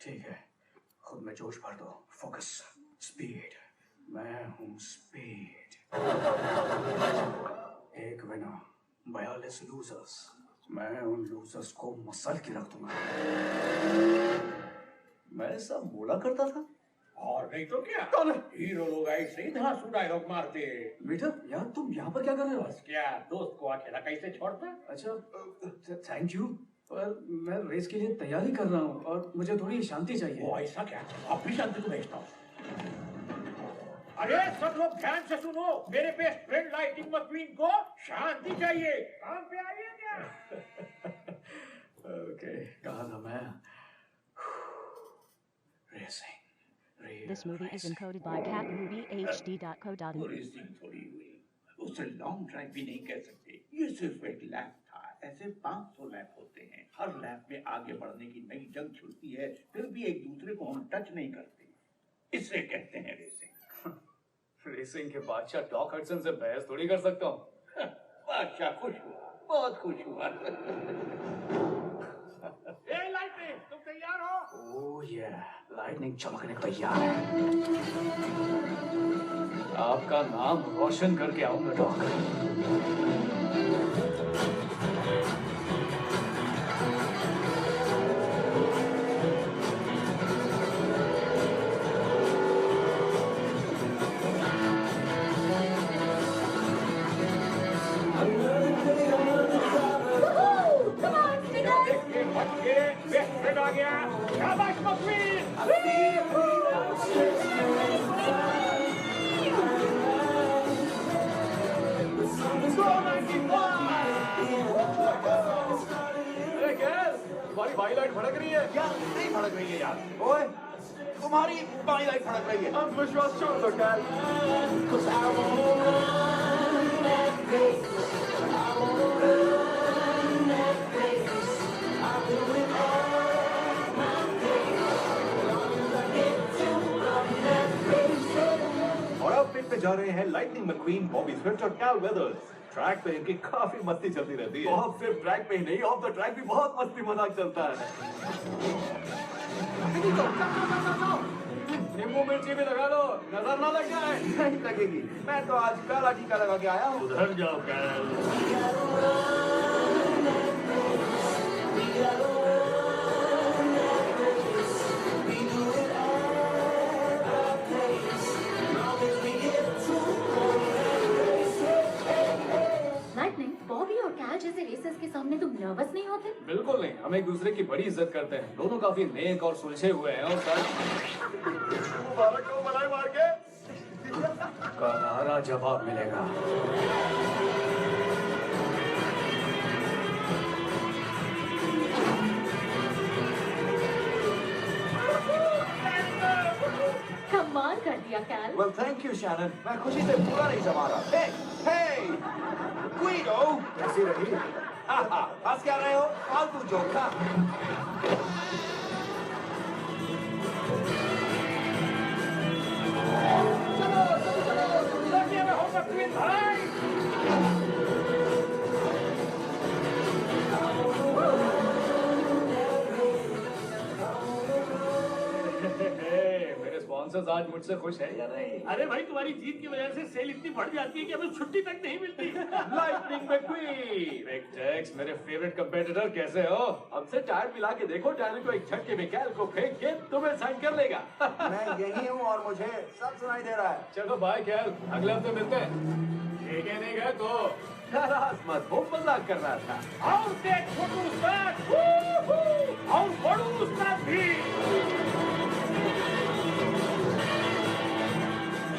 ठीक है, खुद में जोश भर दो। Focus, speed. मैं हूँ स्पीड। एक विनर, 42 लूजर्स। मैं उन लूजर्स को मसल के रख दूंगा। मैं सब बोला करता था। और नहीं तो क्या, कौन है? हीरो लोग ऐसे ही धांसू डायलॉग मारते। मीटर, यार तुम यहाँ पर क्या कर रहे हो? बस क्या, दोस्त को अकेला कैसे छोड़ता? अच्छा, थैंक यू, पर मैं रेस के लिए तैयारी कर रहा हूँ और मुझे थोड़ी शांति चाहिए। वो ऐसा क्या? अब भी शांति को भेजता हूँ। अरे सब लोग ध्यान से सुनो, मेरे बेस्ट फ्रेंड लाइटनिंग मक्वीन को शांति चाहिए। काम पे आइए क्या? ओके, कहा था मैं? Racing. This movie is encoded by catmoviehd.co.uk. Racing थोड़ी हुई, उसे लॉन्ग ड्राइव भी नहीं कह सकते। ये सिर्फ एक लैप था। ऐसे 500 लैप होते हैं। हर लैप में आगे बढ़ने की नई जंग छुड़ती है, फिर भी एक दूसरे को हम टच नहीं करते। इसे कहते हैं रेसिंग। रेसिंग के बादशाह डॉक हडसन से बहस थोड़ी कर सकता हूँ। बादशाह खुश हुआ, बहुत खुश हुआ। लाइटनिंग, तुम तैयार हो? ओह ये लाइटनिंग चमकने को तैयार है। आपका नाम रोशन करके आऊंगा डॉक। आ गया, शाबाश मक्वीन। तुम्हारी बाई लाइट भड़क रही है क्या? नहीं भड़क रही है यार। ओए, तुम्हारी बाई लाइट भड़क रही है। अब विश्वास छोड़ दो कैल। और अब पिट पे जा रहे हैं लाइटनिंग मक्वीन, बॉबी स्विफ्ट और कैल वेदर्स। ट्रैक पे इनकी काफी मस्ती चलती रहती है। बहुत सिर्फ ट्रैक पे ही नहीं, ऑफ द ट्रैक भी बहुत मस्ती मजाक चलता है। नींबू मिर्ची भी लगा लो, नजर ना लग जाए। नहीं लगेगी, मैं तो आज काला टीका लगा के आया हूँ। उधर जाओ कैल। बॉबी और कैल जैसे रेसर्स के सामने तुम नर्वस नहीं होते? बिल्कुल नहीं, हम एक दूसरे की बड़ी इज्जत करते हैं। दोनों काफी नेक और सुलझे हुए हैं और मुबारक हो बनाए मार के। करारा जवाब मिलेगा। कमाल कर दिया कैल। Well, thank you, Shannon. मैं खुशी से पूरा नहीं जमा रहा। Hey, hey, Guido, कैसी रही? हंस क्या रहे हो? फालतू जोक था। चलो, लगे रहो मक्वीन भाई। मेरे स्पॉन्सर्स आज मुझसे खुश है या नहीं? अरे भाई, तुम्हारी जीत की वजह से सेल इतनी बढ़ जाती है कि हमें छुट्टी तक नहीं मिलती। लाइटनिंग मैक्वीन, बिग टैक्स, मेरे फेवरेट कंपेटिटर, कैसे हो? हमसे टायर मिला के देखो, टायर को एक झटके में कैल को फेंक के तुम्हें साइन कर लेगा। मैं यही हूँ और मुझे सब सुनाई दे रहा है। चलो बाय कैल, अगले हफ्ते मिलते हैं। ठीक है, नहीं गए तो नाराज मत हो, मजाक कर रहा था। और देख छोटू उस्ताद, और बड़ू उस्ताद भी।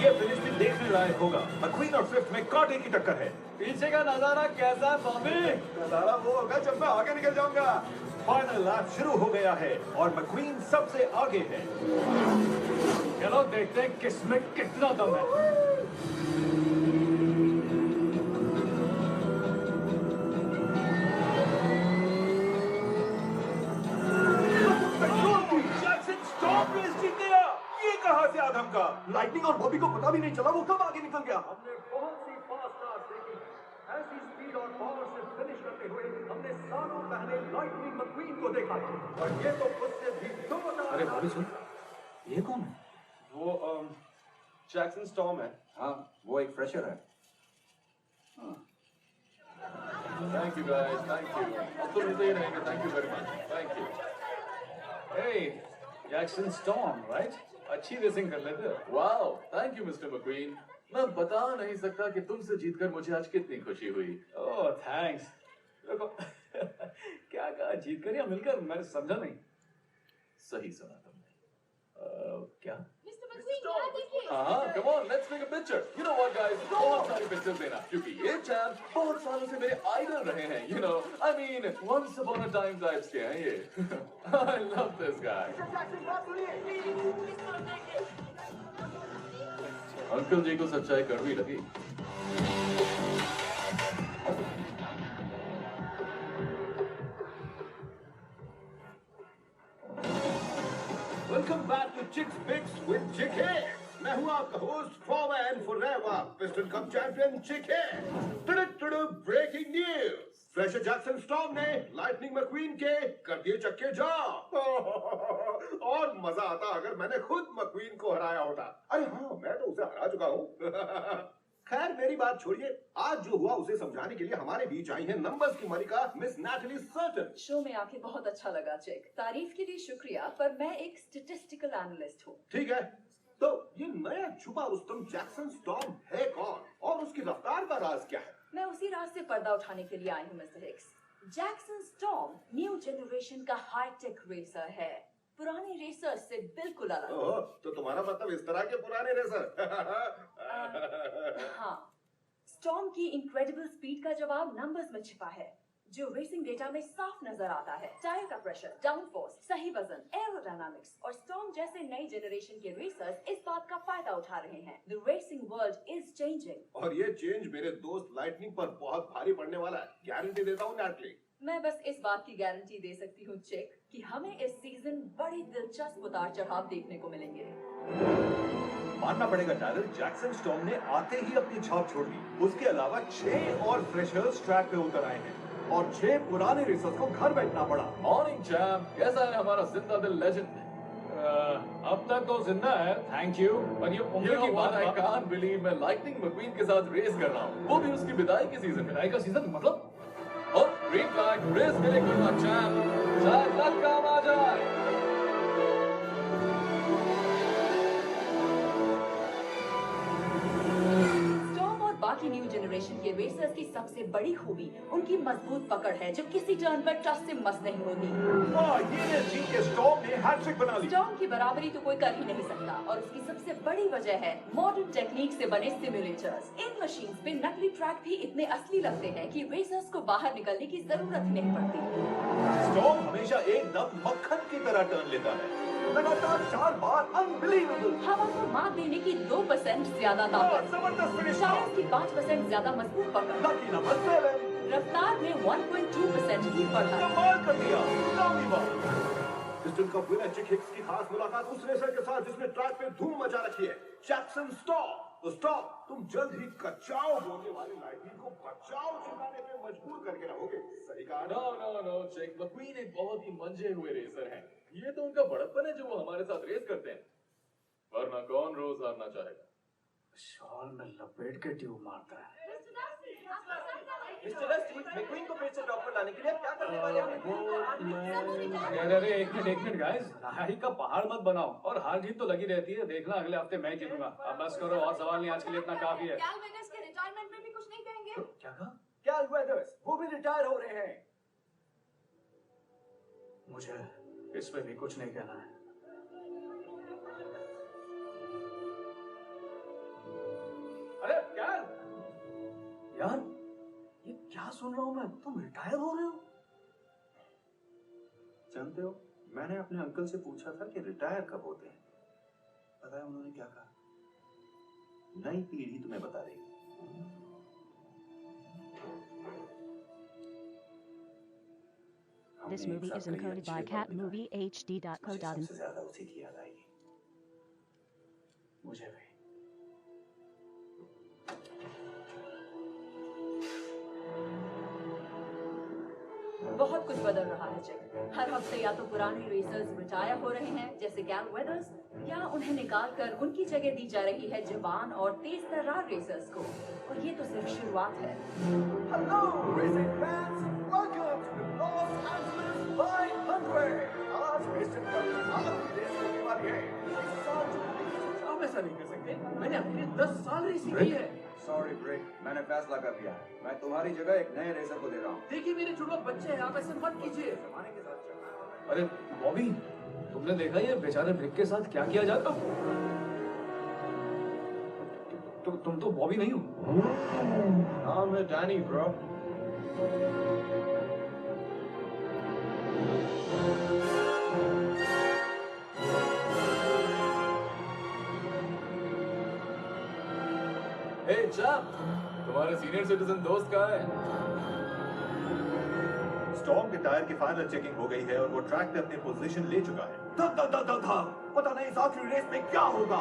ये फिनिश भी देखने लायक होगा। मक्वीन और स्विफ्ट में कांटे की टक्कर है। पीछे का नजारा कैसा है बॉबी? नजारा वो होगा जब मैं आगे निकल जाऊंगा। फाइनल लैप शुरू हो गया है और मक्वीन सबसे आगे है। चलो देखते हैं किसमें कितना दम है। जैक्सन स्टॉप रेस जीत गया। ये कहां से आदम का? लाइटनिंग और बॉबी को पता भी नहीं चला वो कब आगे निकल गया। हमने बहुत सी फास्ट कार्स देखी, ऐसी स्पीड और पावर से फिनिश कोशिश करते हुए हमने सालों पहले लाइटनिंग मक्वीन को देखा था, और ये तो उससे भी 2000 अरे भाभी सुन, ये कौन है? वो जैक्सन स्टॉर्म है। हाँ, वो एक फ्रेशर है। Thank you guys, thank you. अब तो मिलते ही रहेंगे, thank you very much, thank you. Hey, Jackson Storm, right? अच्छी रेसिंग कर लेते हो। Wow, thank you mister McQueen. मैं बता नहीं सकता कि तुमसे जीतकर मुझे आज कितनी खुशी हुई। ओह थैंक्स। देखो क्या कहा, जीतकर या मिलकर? मैंने समझा नहीं। सही सुना तुमने। क्या? मिस्टर मक्वीन, यहाँ देखिए। हाँ, come on, let's take a picture. You know what, guys? बहुत सारी पिक्चर्स लेना, क्योंकि ये चैंप बहुत सालों से मेरे आइडल रहे हैं. You know, I mean, once upon a time types के हैं ये. I love this guy. Uncle ji को सच्चाई कड़वी लगी. Welcome back to Chick's picks with Chick. मैं हूं आपका host forever and forever Piston Cup champion Chick. Breaking news, फ्लेशर जैक्सन स्टॉर्म ने लाइटनिंग मैक्वीन के कर दिए चक्के जाम। और मजा आता अगर मैंने खुद मैक्वीन को हराया होता। अरे हाँ, मैं तो उसे हरा चुका हूँ। खैर मेरी बात छोड़िए, आज जो हुआ उसे समझाने के लिए हमारे बीच आई है नंबर्स की मलिका मिस नैटली सर्टन। शो में आके बहुत अच्छा लगा चेक। तारीफ के लिए शुक्रिया, पर मैं एक स्टैटिस्टिकल एनालिस्ट हूँ। ठीक है, तो ये नया छुपा रुस्तम जैक्सन स्टॉर्म है कौन और उसकी रफ्तार का राज क्या है? मैं उसी राज से पर्दा उठाने के लिए आई हूँ mister Hicks. Jackson storm new generation का हाईटेक रेसर है, पुराने रेसर्स से बिल्कुल अलग। तो तुम्हारा मतलब इस तरह के पुराने रेसर? हाँ, स्टॉर्म की इनक्रेडिबल स्पीड का जवाब नंबर्स में छिपा है, जो रेसिंग डेटा में साफ नजर आता है। टायर का प्रेशर, डाउनफोर्स, सही वजन, एरोडायनामिक्स और स्टॉर्म जैसे नई जनरेशन के रेसर्स इस बात का फायदा उठा रहे हैं। The racing world is changing. और ये चेंज मेरे दोस्त लाइटनिंग पर बहुत भारी पड़ने वाला है, गारंटी देता हूँ नैटली। मैं बस इस बात की गारंटी दे सकती हूँ चेक कि हमें इस सीजन बड़ी दिलचस्प उतार चढ़ाव देखने को मिलेंगे। मानना पड़ेगा टायलर, जैक्सन स्टॉर्म ने आते ही अपनी छाप छोड़ दी। उसके अलावा 6 और फ्रेशर्स ट्रैक पे उतर आए हैं और 6 पुराने रेसर्स को घर बैठना पड़ा। मॉर्निंग चैम्प, कैसा है हमारा जिंदा दिल लेजेंड? अब तक तो जिंदा है, थैंक यू। पर ये उम्र की बात I can't believe मैं लाइटनिंग मैक्वीन के साथ रेस कर रहा हूँ, वो भी उसकी विदाई के सीजन में। विदाई का सीजन मतलब? और ग्रीन फ्लैग, रेस मेरे गुना चैम्प, शायद लक काम आ जाए। स्टॉर्म और बाकी न्यू जनरेशन के रेसर्स की सबसे बड़ी खूबी उनकी मजबूत पकड़ है, जो किसी टर्न पर ट्रस्ट से मस नहीं होती। ये जीत के स्टॉर्म ने हैट्रिक बना ली। स्टॉर्म की बराबरी तो कोई कर ही नहीं सकता, और उसकी सबसे बड़ी वजह है मॉडर्न टेक्निक से बने सिमुलेटर्स। इन मशीन्स पे नकली ट्रैक भी इतने असली लगते हैं कि रेसर्स को बाहर निकलने की जरूरत ही नहीं पड़ती। स्टॉर्म हमेशा एकदम मक्खन की तरह टर्न लेता है, लगातार 4 बार। अनबिलीवेबल। हवा को मार देने की 2% ज्यादा ताकत, जबरदस्त फिनिश। टायर्स की 5% ज्यादा मजबूत पकड़, लकी नंबर 7। रफ्तार में 1.2% की बढ़त। कमाल कर दिया। पिस्टन कप विनर चिक हिक्स की खास मुलाकात उस रेसर के साथ जिसने ट्रैक पे धूम मचा रखी है, जैक्सन स्टॉर्म। तो स्टॉर्म, तुम जल्द ही कच्चाओ बोलने वाले लाइटनिंग को बचाओ चुकाने पे मजबूर करके रहोगे। सही कहा ना? नो चेक, मैक्वीन एक बहुत ही मंजे हुए रेसर हैं। ये तो उनका बड़प्पन है जो वो हमारे साथ रेस करते हैं, वरना कौन रोज हारना चाहेगा। शॉल में लपेट के ट्यूब मारता है। मिस्टर रस्ट, मैक्वीन को फिर से टॉप पर लाने के लिए आप क्या करने वाले हैं? अरे एक मिनट गाइस, लड़ाई का पहाड़ मत बनाओ। और हार जीत तो लगी रहती है, देखना अगले हफ्ते मैं जीतूंगा। अब बस करो, और सवाल नहीं, आज के लिए इतना काफी है। कैल वेगस के रिटायरमेंट में भी कुछ नहीं कहेंगे? क्या कहा? कैल वेदर्स, वो भी रिटायर हो रहे हैं। मुझे इस पे भी कुछ नहीं कहना है। अरे क्या यार, ये क्या सुन रहा हूँ मैं? तुम रिटायर हो रहे हो? जानते हो, मैंने अपने अंकल से पूछा था कि रिटायर कब होते हैं। पता है उन्होंने क्या कहा? नई पीढ़ी तुम्हें बता देगी। This movie is encoded by catmoviehd.co.in. सबसे ज्यादा उसी की याद आएगी। मुझे भी। हर हफ्ते या तो पुराने रेसर्स रिटायर हो रहे हैं जैसे गैल वेदर्स, या उन्हें निकालकर उनकी जगह दी जा रही है जवान और तेज तर्रार रेसर्स को। और ये तो सिर्फ शुरुआत है। Hello, racing fans! Welcome to Los Angeles 500! आज मिस्टर कप आखिरी रेस होने वाली है। इस साल आप ऐसा नहीं कर सकते, मैंने अपने 10 साल रेसिंग की है। सॉरी ब्रेक, मैंने फैसला कर लिया है। मैं तुम्हारी जगह एक नए रेसर को दे रहा हूँ। देखिए मेरे जुड़वा बच्चे हैं, आप ऐसा मत कीजिए। जमाने के साथ चलना है। अरे बॉबी, तुमने देखा ये बेचारे ब्रिक के साथ क्या किया जाता? तुम तो बॉबी नहीं हो। हाँ मैं डैनी ब्रो। हे चैप, तुम्हारे सीनियर सिटीजन दोस्त कहाँ है? स्टॉर्म के टायर की फाइनल चेकिंग हो गई है और वो ट्रैक पे अपनी पोजीशन ले चुका है। पता नहीं इस आखिरी रेस में क्या होगा।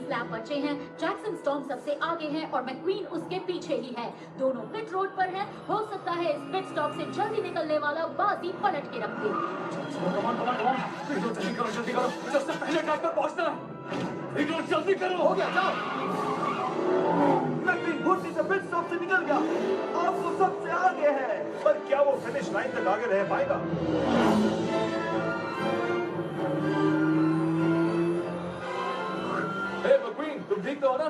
लैप बचे हैं। जैक्सन स्टॉर्म सबसे आगे है और मैक्वीन उसके पीछे ही है। दोनों पिट रोड पर हैं। हो सकता है इस पिट स्टॉप से जल्दी निकलने वाला बाजी पलट के रख दे। जल्दी करो, सबसे पहले ट्रैक पर पहुंचना है। जल्दी करो। हो गया, जाओ। मैक्वीन फुर्ती से पिट स्टॉप से निकल गया। आपको सबसे आगे है। पर क्या वो फिनिश लाइन तक आगे रह पाएगा? तुम ठीक तो हो ना?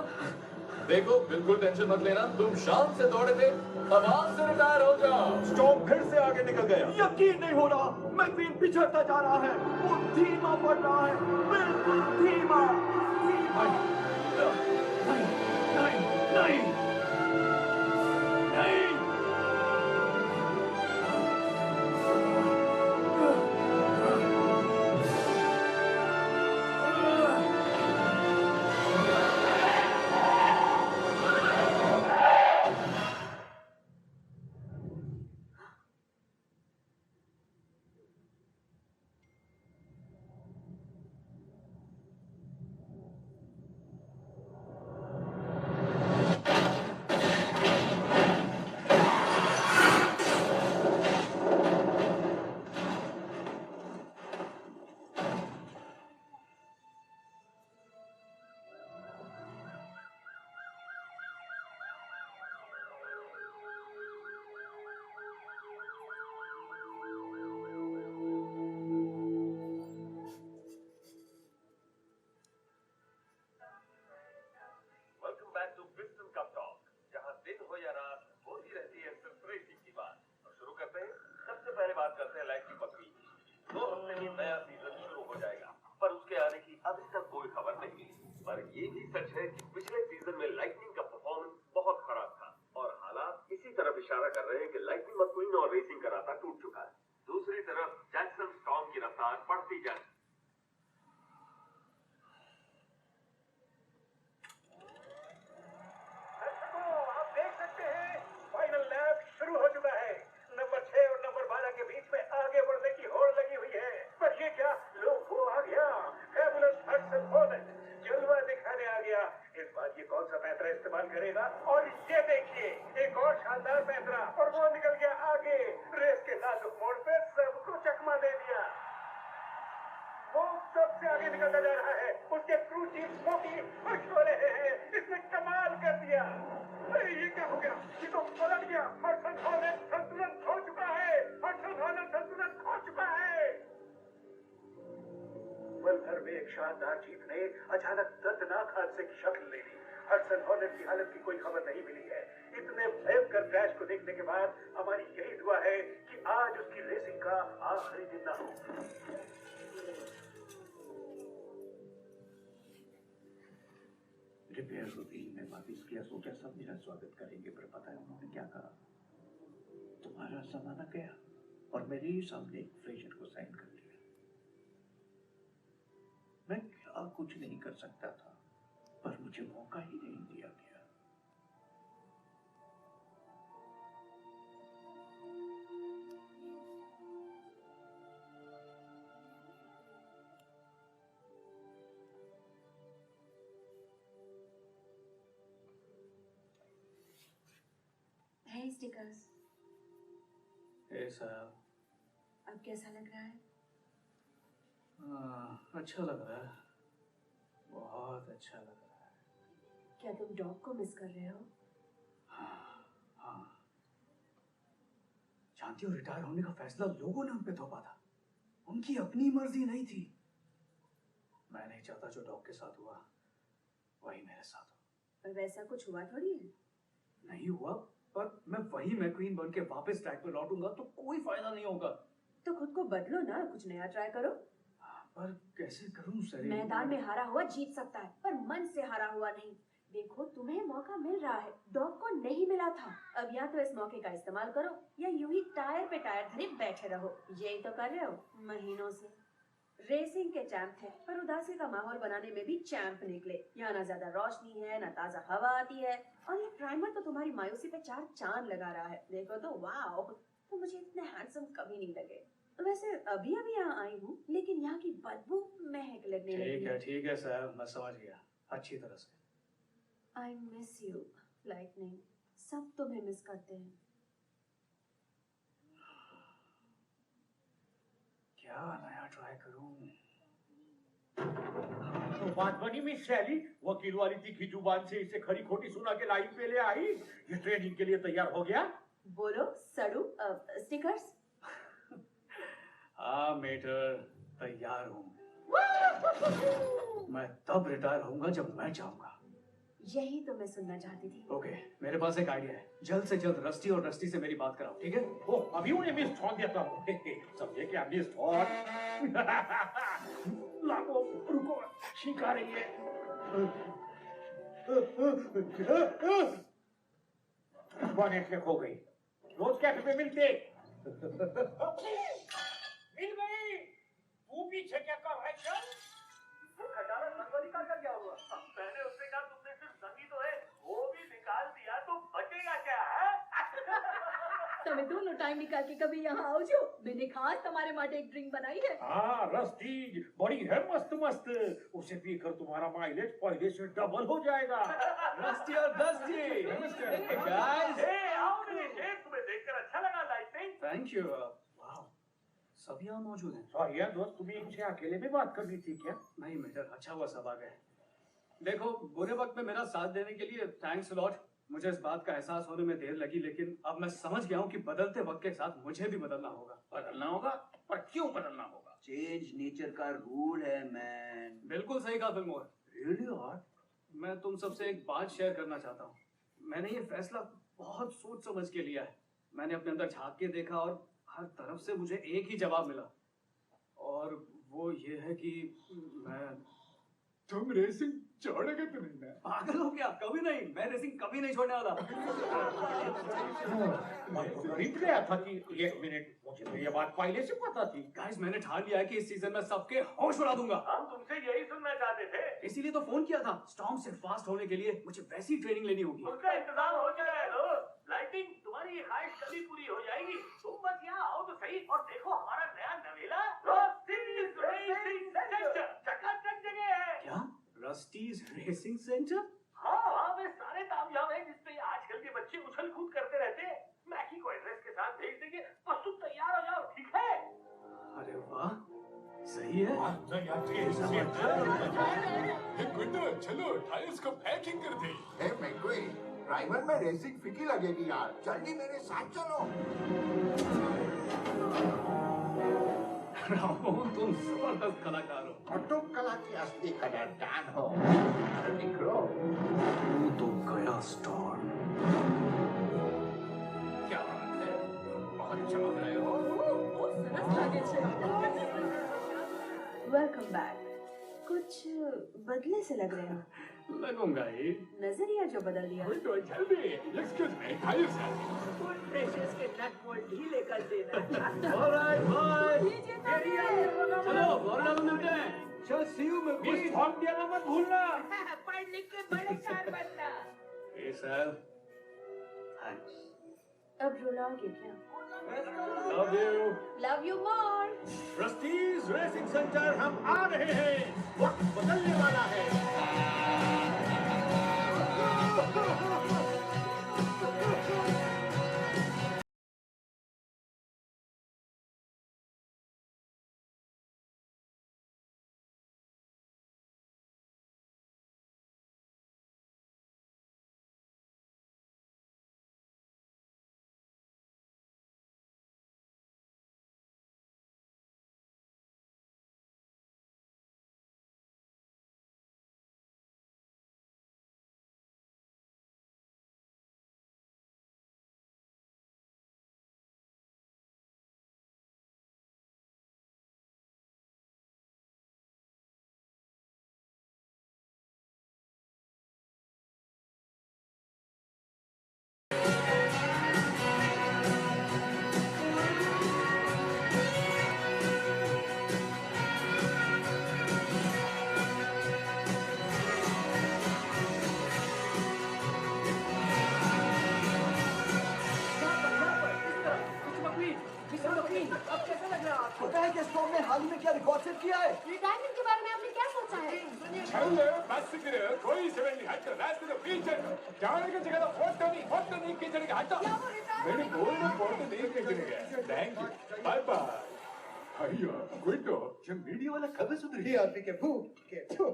देखो, बिल्कुल टेंशन मत लेना। तुम शाम से दौड़े थे, अब आज से रिटायर हो जाओ। स्टॉर्म फिर से आगे निकल गया। यकीन नहीं हो रहा, मैक्वीन पिछड़ता जा रहा है। वो धीमा पड़ रहा है, बिल्कुल धीमा। नहीं। इशारा कर रहे हैं कि लाइटनिंग मक्वीन और रेसिंग का रास्ता टूट चुका है। दूसरी तरफ जैक्सन स्टॉर्म की रफ्तार बढ़ती जा रही है। आप देख सकते हैं फाइनल लैप शुरू हो चुका है। नंबर 6 और नंबर 12 के बीच में आगे बढ़ने की होड़ लगी हुई है। पर ये क्या, लोग वो आ गया, फैबुलस हडसन हॉलैंड जलवा दिखाने आ गया। इस बार ये कौन सा पैंतरा इस्तेमाल करेगा? और ये देखिए एक और शानदार पैंतरा, और वो निकल गया आगे। रेस के नाजुक मोड़ पे सबको चकमा दे दिया। वो सबसे आगे निकलता जा रहा है। उसके क्रू चीफ स्मोकी खुश हो रहे हैं। इसने कमाल कर दिया। अरे ये क्या हो गया? ये तो पलट गया। हडसन हॉलैंड संतुलन खो चुका है। हडसन हॉलैंड संतुलन खो चुका है। पल में एक शानदार जीत ने अचानक दर्दनाक हादसे की शक्ल ले ली। हडसन हॉलैंड की हालत की कोई खबर नहीं मिली है। इतने भयंकर क्रैश को देखने के बाद हमारी यही दुआ है कि आज उसकी रेसिंग का आखिरी दिन ना हो। रिपेयर रूटीन में वापस किया, सोचा सब मेरा स्वागत करेंगे, पर पता है उन्होंने क्या कहा? तुम्हारा सामान आ गया और मेरे ही सामने एक फ्रेशर को साइन कर दिया। मैं क्या कुछ नहीं कर सकता था, पर मुझे मौका ही नहीं दिया गया। Hey स्टिकर्स, ए साहब, अब कैसा लग रहा है? अच्छा लग रहा है, बहुत अच्छा लग रहा है। क्या तुम डॉग को मिस कर रहे हो? हाँ, जानती हो रिटायर होने का फैसला लोगों ने उन पे थोपा था, उनकी अपनी मर्जी नहीं थी। मैं नहीं चाहता जो डॉग के साथ हुआ वही मेरे साथ हो। पर वैसा कुछ हुआ थोड़ी है। नहीं हुआ, पर मैं वही मैक्वीन बन के वापस ट्रैक पे लौटूंगा तो कोई फायदा नहीं होगा। तो खुद को बदलो ना, कुछ नया ट्राई करो। पर कैसे करूं सर? मैदान में हारा हुआ जीत सकता है, पर मन से हारा हुआ नहीं। देखो तुम्हें मौका मिल रहा है, डॉग को नहीं मिला था। अब या तो इस मौके का इस्तेमाल करो या यूं ही टायर पे टायर धरे बैठे रहो। यही तो कर रहे हो महीनों से। रेसिंग के चैंप थे, पर उदासी का माहौल बनाने में भी चैंप निकले। यहाँ ना ज्यादा रोशनी है, ना ताजा हवा आती है, और ये प्राइमर तो तुम्हारी मायूसी पे 4 चांद लगा रहा है। देखो तो वाओ, तो मुझे इतने हैंडसम कभी नहीं लगे। वैसे अभी अभी यहाँ आई हूँ, लेकिन यहाँ की बदबू महक लगने लगी है। ठीक है सर, मैं समझ गया अच्छी तरह से। I miss you, Lightning. सब तुम्हें मिस करते हैं। क्या नया ट्राई करूं? तो बात बनी मिस शैली, वकील वाली तीखी जुबान से इसे खरी खोटी सुना के लाइन पे ले आई। ये ट्रेनिंग के लिए तैयार हो गया? बोलो सड़ू स्टिकर्स। हाँ मेटर, तैयार हूँ। मैं तब रिटायर होऊंगा जब मैं चाहूंगा। यही तो मैं सुनना चाहती थी। ओके, मेरे पास एक आइडिया है। जल्द से जल्द रस्टी और रस्टी से मेरी बात कराओ, ठीक है? ओ, अभी उन्हें मिस थॉन देता हूँ। समझे क्या मिस थॉन? लागो, रुको, छींक आ रही है। बॉनेट में खो गई। रोज कैफे पे मिलते। मिल गई। तू पीछे क्या कर रहा है? चल। खटारा संगोली का क्या हुआ? मैंने उससे कहा तुमने सिर्फ संगी तो है, वो भी निकाल दिया तो बचेगा क्या है? તમે दोनों टाइम निकाल के कभी यहाँ आओ जो, मैंने खास तुम्हारे माटे एक ड्रिंक बनाई है। हाँ, रस्टी बड़ी है मस्त मस्त। उसे पीकर तुम्हारा माइलेज पहले से डबल हो जाएगा। रस्टी और दस्टी, Hey, गाइस। आओ मेरे शेर, तुम्हें देखकर अच्छा लगा लाइटनिंग। Thank you. वाह, सब यहाँ मौजूद हैं। सॉरी यार दोस्त, तुम्हें इनसे अकेले में बात करनी थी क्या? नहीं मेटर, अच्छा हुआ सब आ गए। देखो, बुरे वक्त में मेरा साथ देने के लिए थैंक्स लॉट। मुझे इस बात का एहसास होने में देर लगी, लेकिन अब मैं समझ गया हूँ कि बदलते वक्त के साथ मुझे भी बदलना होगा। बदलना होगा? पर क्यों बदलना होगा? चेंज नेचर का रूल है मैन। बिल्कुल सही कहा फिल्मोर। रियली यार? मैं तुम सबसे एक बात शेयर करना चाहता हूँ। मैंने ये फैसला बहुत सोच समझ के लिया है। मैंने अपने अंदर झांक के देखा और हर तरफ से मुझे एक ही जवाब मिला, और वो ये है कि मैं... तुम रेसिंग छोड़ोगे तो नहीं ना? पागल हो क्या? कभी नहीं, मैं रेसिंग कभी नहीं छोड़ने वाला। मैं तो खरीद गया था कि एक मिनट, मुझे तो ये बात पहले से पता थी। गाइस, मैंने ठान लिया है कि इस सीजन में सबके होश उड़ा दूंगा। हम तुमसे यही सुनना चाहते थे। इसीलिए तो फोन किया था। स्टॉर्म से फास्ट होने के लिए मुझे वैसी ट्रेनिंग लेनी होगी। उसका इंतजाम हो जाए दोस्त। लाइटिंग, तुम्हारी ये ख्वाहिश कभी पूरी हो जाएगी। तुम बस यहाँ आओ तो सही और देखो हमारा नया नवेला रस्टीज रेसिंग सेंटर। चकाचक जगह है। क्या? रस्टीज रेसिंग सेंटर? हाँ, वहाँ वे सारे तामझाम है जिसपे आजकल के बच्चे उछल कूद करते रहते हैं। मैकी को एड्रेस के साथ भेज देंगे, बस तुम तैयार हो जाओ, ठीक है? अरे वाह, सही है। क्विंटर, चलो टायर्स को पैकिंग कर दे। हे मैक्वी, ड्राइवर में रेसिंग फीकी लगेगी यार, जल्दी मेरे साथ चलो। राहुल, तुम जबरदस्त कलाकार हो। और तुम कला की असली कलाकार हो। निकलो। तू तो गया स्टॉर्म। क्या बात है, बहुत चमक रहे हो। Welcome back. कुछ बदले से लग रहे हो। लगूंगा ही। नजरिया जो बदल दिया। जल्दी, एक्सक्यूज मी, टायर्स है। के नट बोल्ट ढीले कर देना। Alright bye. चलो, फ्लोरिडा में मिलते हैं। चल सी यू मिस मैक्वीन। थॉम देना मत भूलना। पढ़ लिख के बड़े स्टार बनना। Hey, Sal. थैंक्स। अब रुलाओगे क्या? Love you. Love you more. Rusteze Racing Center हम आ रहे हैं, वक्त बदलने वाला है। पता है कि स्टॉम ने हाल ही में क्या रिकॉर्ड सेट किया है? रिटायरमेंट के बारे में आपने क्या सोचा है? Chelle, Massacre, कोई से नहीं हट, रास्ते में पीछे, जाने की जगह फोटो नहीं खींचने का हटो। मेरे गोल में फोटो नहीं खींचने का। Thank you, bye bye. अयो, क्विटो, जब मीडिया वाला खबर सुन रही आदमी के भूख के छो।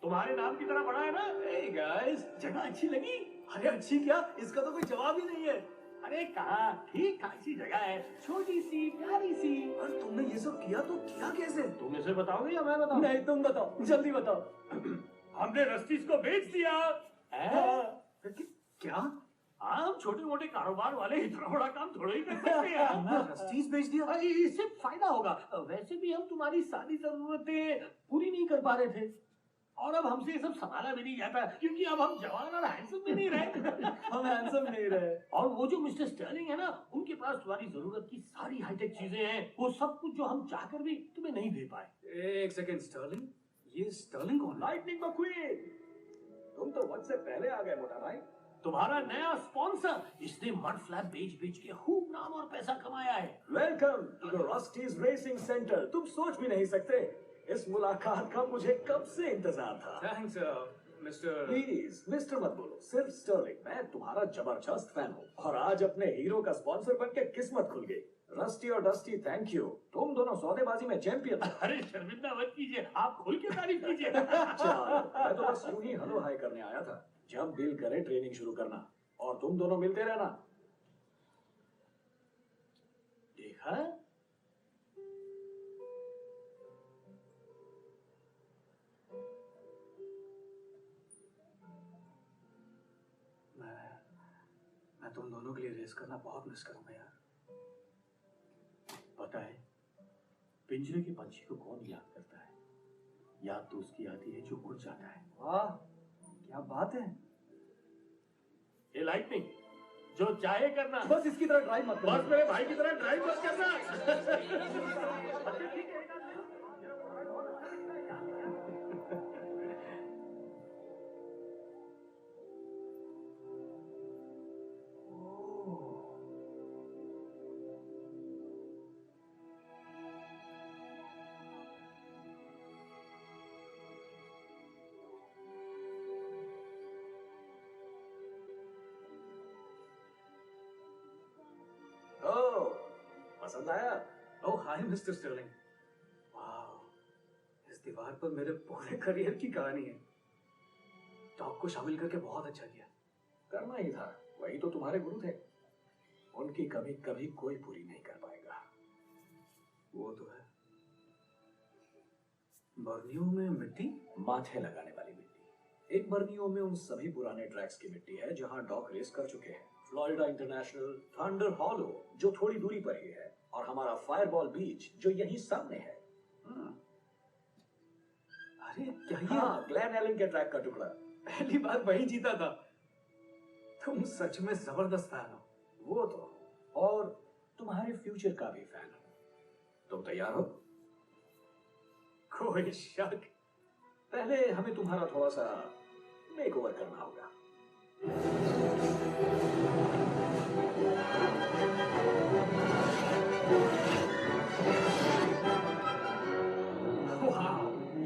तुम्हारे नाम की तरह बड़ा है ना? Hey guys, जगह अच्छी लगी? अरे अच्छी क्या, इसका तो कोई जवाब ही नहीं है। अरे कहाँ, ठीक ठाक सी जगह है, छोटी सी प्यारी सी। और तुमने ये सब किया तो किया कैसे? तुम इसे बताओगे या मैं बताऊं? नहीं, तुम बताओ, जल्दी बताओ। हमने रस्टीज को बेच दिया। क्या? हम छोटे मोटे कारोबार वाले इतना बड़ा काम थोड़ा ही कर सकते हैं। रस्टीज बेच दिया? इससे फायदा होगा। वैसे भी हम तुम्हारी सारी जरूरतें पूरी नहीं कर पा रहे थे। और अब हमसे ये सब संभाला भी नहीं जाता क्योंकि अब हम जवान और हैंडसम भी नहीं रहे। हम हैंडसम नहीं रहे। और वो जो मिस्टर स्टर्लिंग है ना, उनके पास तुम्हारी जरूरत की सारी हाईटेक चीजें हैं। वो सब कुछ जो हम चाहकर भी तुम्हें नहीं दे पाए। एक सेकंड, स्टर्लिंग? ये स्टर्लिंग कौन? Lightning McQueen. तुम तो वक्त से पहले आ गए मोटा भाई। तुम्हारा नया स्पॉन्सर, इसने मड फ्लैप बेच के खूब नाम और पैसा कमाया है। Welcome to the Rusteze Racing Center. तुम सोच भी नहीं सकते, इस मुलाकात का मुझे कब से इंतजार था। Thanks mister. प्लीज मिस्टर मत बोलो, सिर्फ स्टर्लिंग। मैं तुम्हारा जबरदस्त फैन हूँ और आज अपने हीरो का स्पॉन्सर बनके किस्मत खुल गई। रस्टी और डस्टी, थैंक यू। तुम दोनों सौदेबाजी में चैंपियन। अरे शर्मिंदा मत कीजिए, आप खुल के तारीफ कीजिए। चलो, मैं तो बस यूं ही हेलो हाय करने आया था। जब दिल करे ट्रेनिंग शुरू करना और तुम दोनों मिलते रहना। देखा? मैं तुम दोनों के लिए रेस करना बहुत मिस करूंगा यार। पता है, पिंजरे के पंछी को कौन याद करता है? याद तो उसकी आती है जो उड़ जाता है। वाह, क्या बात है। ये लाइटनिंग, जो चाहे करना, बस इसकी तरह ड्राइव मत करना। बस मेरे भाई की तरह ड्राइव मत करना। पसंद आया? ओह हाय मिस्टर स्टर्लिंग। वाह, इस दीवार पर मेरे पूरे करियर की कहानी है। डॉग को शामिल करके बहुत अच्छा किया। करना ही था, वही तो तुम्हारे गुरु थे। उनकी कमी कभी कोई पूरी नहीं कर पाएगा। वो तो है। बर्नियो में मिट्टी, माथे लगाने वाली मिट्टी। एक बर्नियो में उन सभी पुराने ट्रैक्स की मिट्टी है जहां डॉग रेस कर चुके हैं। फ्लोरिडा इंटरनेशनल, थंडर हॉलो जो थोड़ी दूरी पर ही है, और हमारा फायरबॉल बीच जो यहीं सामने है। अरे क्या ये? हाँ, ग्लेन एलन के ट्रैक का टुकड़ा। पहली बार वही जीता था। तुम सच में जबरदस्त फैन हो। वो तो, और तुम्हारे फ्यूचर का भी फैन हूं। तुम तैयार हो? कोई शक। पहले हमें तुम्हारा थोड़ा सा मेकओवर करना होगा।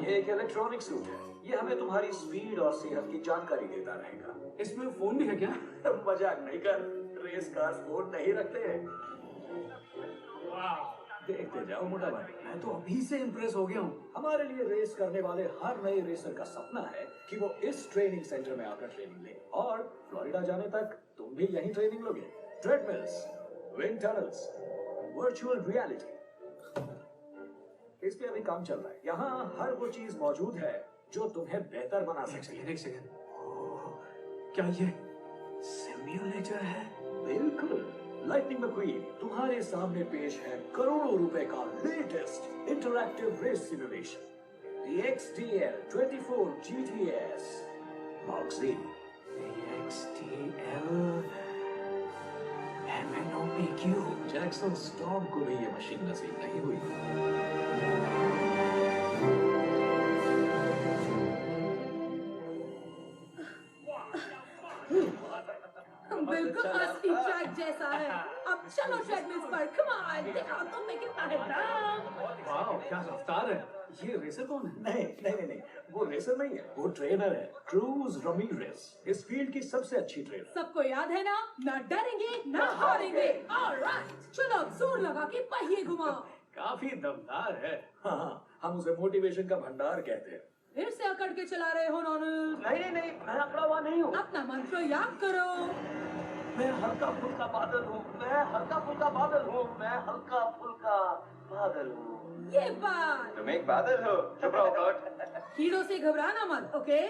ये एक इलेक्ट्रॉनिक सूट है। ये हमें तुम्हारी स्पीड और सेहत की जानकारी देता रहेगा। इसमें फोन भी है क्या? मजाक नहीं कर, रेस कार्स फोन नहीं रखते हैं। देखते जाओ मोटा भाई। मैं तो अभी से इम्प्रेस हो गया हूँ। हमारे लिए रेस करने वाले हर नए रेसर का सपना है कि वो इस ट्रेनिंग सेंटर में आकर ट्रेनिंग ले, और फ्लोरिडा जाने तक तुम भी यहीं ट्रेनिंग लोगे। Treadmills, wind tunnels, virtual reality, इस पे अभी काम चल रहा है। यहाँ हर वो चीज मौजूद है जो तुम्हें बेहतर बना सकती है। एक सेकंड। क्या ये सिम्युलेटर है? बिल्कुल। लाइटनिंग McQueen तुम्हारे सामने पेश है करोड़ों रुपए का latest interactive race simulation, The XTL 24 GTS Mark Z। XTL MNOPQ। Jackson Storm को भी ये मशीन नसीब नहीं हुई। बिल्कुल असली ट्रैक जैसा है। अब चलो ट्रेडमिल्स पर, कम ऑन, दिखाओ तुम में कितना है दम। वाह, क्या रफ्तार है। ये रेसर कौन है? नहीं, वो रेसर नहीं है, वो ट्रेनर है, क्रूज रमीरेज, इस फील्ड की सबसे अच्छी ट्रेनर। सबको याद है ना, ना डरेंगे ना हारेंगे। ऑलराइट, चलो अब जोर लगा के पहिए घुमाओ। काफी दमदार है। हाँ, हम उसे मोटिवेशन का भंडार कहते हैं। फिर से अकड़ के चला रहे हो नॉनल? नहीं, मैं अकड़ा हुआ नहीं हूँ। अपना मंत्र याद करो। मैं हल्का फुल्का बादल हूँ, मैं हल्का फुल्का बादल हूँ, मैं हल्का फुल्का बादल हूँ। ये बात। तुम एक बादल हो। चुप रहो कट। कीड़ों से घबराना मत, ओके?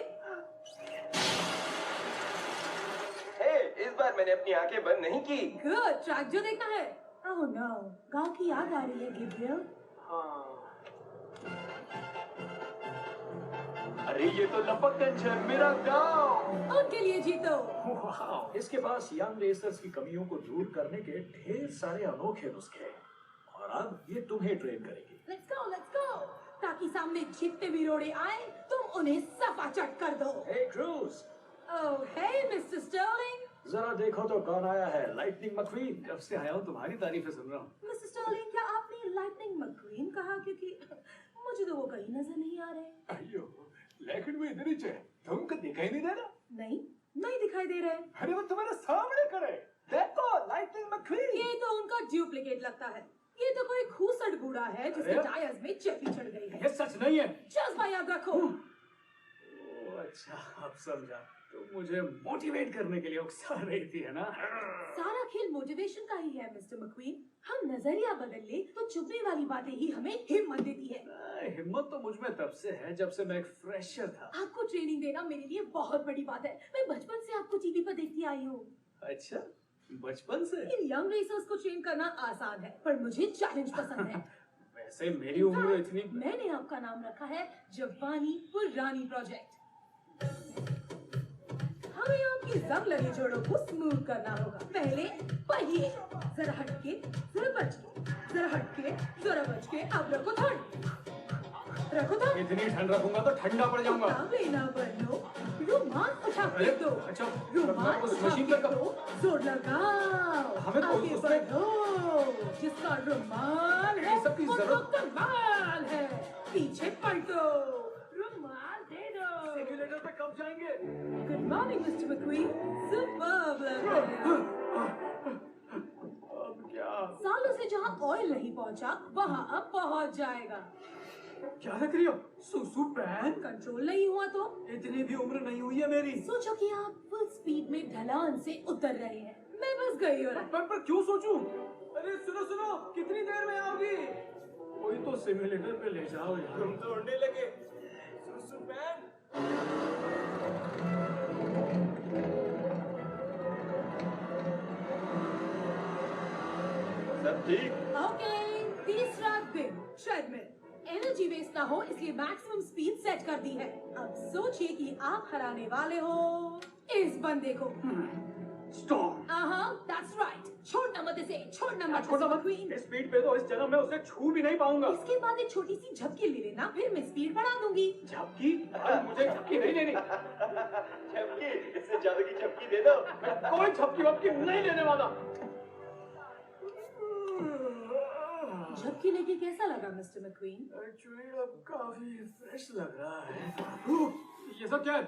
हे, इस बार मैंने अपनी आंखें बंद नहीं की। गुड, ट्रैक जो देखना है। ओह नो, गांव की याद आ रही है गैब्रियल। अरे ये तो लपकगंज है, मेरा गांव। उनके लिए जीतो। वाह, इसके पास यंग रेसर्स की कमियों को दूर करने के ढेर सारे अनोखे नुस्खे हैं, और अब ये तुम्हें ट्रेन करेगी। लेट्स गो, ताकि सामने जितने भी रोड़े आए तुम उन्हें सफाचट कर दो। हे क्रूज। ओह हे मिस्टर स्टर्लिंग। जरा देखो तो कौन आया है। Lightning McQueen। जब से आया हूँ तुम्हारी तारीफें सुन रहा हूँ। मिस्टर स्टर्लिंग, क्या आपने लाइटनिंग McQueen कहा? क्योंकि मुझे तो वो कहीं नजर नहीं आ रहे। अयो, लेकिन वो इधर ही है। तुमको दिखाई नहीं दे रहा? नहीं दिखाई दे रहे। अरे वो तुम्हारे सामने करे। देखो, लाइटनिंग McQueen। ये तो उनका डुप्लीकेट लगता है। ये तो कोई खूसट बूढ़ा है जिसके अरे? टायर्स में चेपी चढ़ गई है। ये सच नहीं है। जज्बा याद रखो। ओह, अच्छा, अब समझा। तुम मुझे मोटिवेट करने के लिए उकसा रही थी, है ना? सारा खेल मोटिवेशन का ही है मिस्टर McQueen। हम नजरिया बदल ले तो चुभने वाली बातें ही हमें हिम्मत देती है। हिम्मत तो मुझ में तब से है जब से मैं एक फ्रेशर था। आपको ट्रेनिंग देना मेरे लिए बहुत बड़ी बात है। मैं बचपन से आपको टीवी पर देखती आई हूँ। अच्छा, बचपन से? इन यंग रेसर्स को ट्रेन करना आसान है, पर मुझे चैलेंज पसंद है। वैसे मेरी उम्र इतनी। मैंने आपका नाम रखा है जवानी पुरानी प्रोजेक्ट। हमें आपकी जंग लगे जोड़ों को स्मूथ करना होगा। पहले पहिए, जरा हटके, जरा बचके, जरा हटके, जरा बचके। अब रखो ठंड, रखो ठंड। इतनी ठंड रखूंगा तो ठंडा पड़ जाऊंगा। ना बनो, रुमाल उठा के दो। अच्छा, रुमाल उस उठा मशीन के पे दो, जोर लगाओ। हमें तो आगे उसमें- बढ़ो। जिसका रुमाल है ये सब की वो जरूरत- तो कमाल है। पीछे पलटो, रुमाल दे दो। सिम्युलेटर पे कब जाएंगे? Good morning mister McQueen। Superb लग रहे हैं। अब क्या? सालों से जहाँ ऑयल नहीं पहुँचा वहाँ अब पहुँच जाएगा। क्या लग रही हो? सुसु पैन? कंट्रोल नहीं हुआ तो इतनी भी उम्र नहीं हुई है मेरी। सोचो कि आप फुल स्पीड में ढलान से उतर रहे हैं। मैं बस गई हो रहा। पर क्यों सोचूं? अरे सुनो, कितनी देर में आओगी? कोई तो सिम्युलेटर पे ले जाओ यार। तुम तो उड़ने लगे। सुसु पैन। सब ठीक? ओके, तीसरा दिन ट्रेडमिल। एनर्जी वेस्ट ना हो इसलिए मैक्सिमम स्पीड सेट कर दी है। अब सोचिए कि आप हराने वाले हो इस बंदे को। स्टॉर्म। That's right. छोड़ना मत इसे, छोड़ना मत। छोड़ना मत। क्वीन, इस स्पीड पे तो इस जन्म में उसे छू भी नहीं पाऊंगा। इसके बाद एक छोटी सी झपकी ले लेना, फिर मैं स्पीड बढ़ा दूंगी। झपकी? मुझे झपकी नहीं लेनी। झपकी? इससे जादू की झपकी दे दो। मैं कोई झपकी वपकी नहीं लेने वाला। झपकी लेके कैसा लगा मिस्टर मैक्वीन? एक्चुअली अब काफी फ्रेश लग रहा है। ये सब क्या है?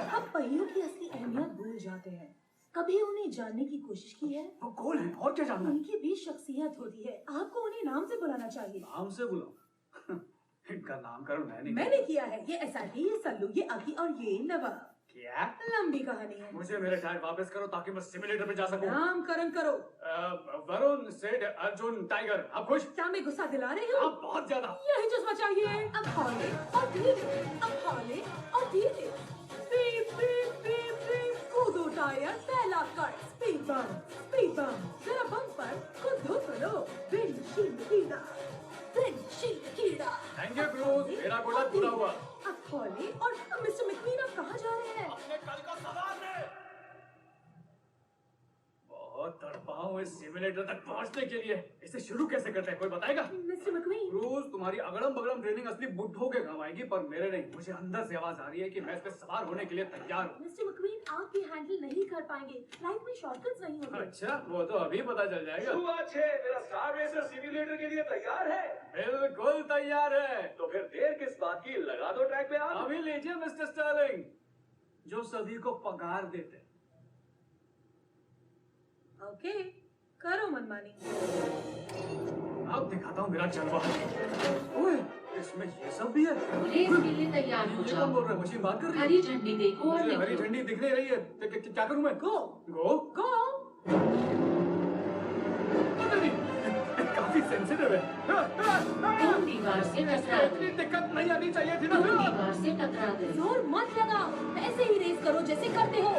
हम पहियों की असली अहमियत भूल जाते हैं। कभी उन्हें जानने की कोशिश की है? वो कौन है और क्या जानना? उनकी भी शख्सियत होती है, आपको उन्हें नाम से बुलाना चाहिए। नाम से बुलाओ? इनका नामकरण मैंने किया है। ये एसआरटी, ये सल्लू, ये अकी और ये नवा। क्या? लंबी कहानी है। मुझे मेरे टायर वापस करो ताकि मैं सिमुलेटर में जा सकूं। नामकरण करो। वरुण, सेठ, अर्जुन, टाइगर। आप खुश? क्या मैं गुस्सा दिला रही हूँ? आप बहुत ज्यादा। यही जज्बा चाहिए। अब हौले और धीरे, अब हौले और धीरे। Beep beep beep beep. कूदो टायर, पहला कट। स्पीड बम, स्पीड बम। जरा बम पर कूदो करो। विंडशील्ड कीड़ा, विंडशील्ड कीड़ा। थैंक यू क्रूज, मेरा गोला पूरा हुआ। अब हौले और मिस्टर मैक्वीन, आप कहाँ जा रहे हैं? अपने कल का सवाल है। बहुत तड़पा हूँ इस सिमुलेटर तक पहुँचने के लिए। इसे शुरू कैसे करते हैं, कोई बताएगा? मिस्टर मैक्वीन, क्रूज, तुम्हारी अगड़म बगड़म ट्रेनिंग असली बुद्धों के काम आएगी, पर मेरे नहीं। मुझे अंदर से आवाज आ रही है कि मैं इस पे सवार होने के लिए तैयार हूँ। मिस्टर मैक्वीन, आप ये हैंडल नहीं कर पाएंगे। लाइफ में शॉर्टकट्स नहीं होते। अच्छा, वो तो अभी पता चल जाएगा। शुरुआत है। मेरा स्टार रेसर सिमुलेटर के लिए तैयार है। बिल्कुल तैयार है। तो फिर देर किस बात की, लगा दो ट्रैक पे आप। अभी लीजिए मिस्टर स्टर्लिंग, जो सभी को पगार देते। ओके, करो मनमानी। अब दिखाता हूँ मेरा जलवा। ओए, इसमें ये सब भी है। रेस के लिए तैयार हो ये जाओ। कौन बोल रहा है? मशीन बात कर रही है? हरी झंडी देखो और मुझे हरी निकलो। झंडी दिख नहीं रही है। क्या करूँ मैं? गो गो? गो। काफी सेंसिटिव है। तुम दीवार से टकरा इतनी गए। दिक्कत नहीं आनी चाहिए थी ना। तुम दीवार से टकरा गए। जोर मत लगाओ, ऐसे ही रेस करो जैसे करते हो।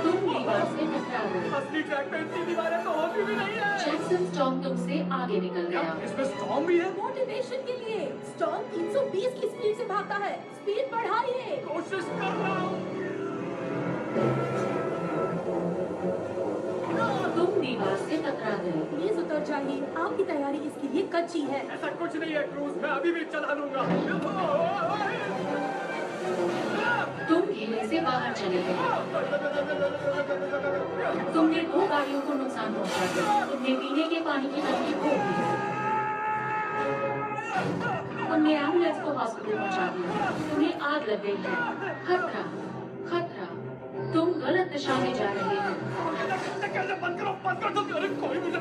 तुम दीवार से टकरा गए। असली ट्रैक पे इतनी दीवारें तो होती भी नहीं है। जैक्सन स्टॉर्म तुमसे आगे निकल क्या गया। इसमें स्टॉर्म भी है? मोटिवेशन के लिए स्टॉर्म 320 की स्पीड से भागता है। स्पीड बढ़ाइए। कोशिश कर रहा हूँ। तुम दीवार से टकरा गए। प्लीज उतर जाइए, आपकी तैयारी इसके लिए कच्ची है। ऐसा कुछ नहीं है क्रूज, मैं अभी भी चला लूंगा। तुम घेरे से बाहर चले गए। तुमने 2 गाड़ियों को नुकसान पहुंचा दिया। तुमने पीने के पानी की टंकी खो दी। तुमने एम्बुलेंस को हॉस्पिटल पहुंचा दिया। तुम्हें आग लग गई है। खतरा, खतरा। तुम गलत दिशा में जा रहे हो। बंद करो तो। अरे कोई मुझे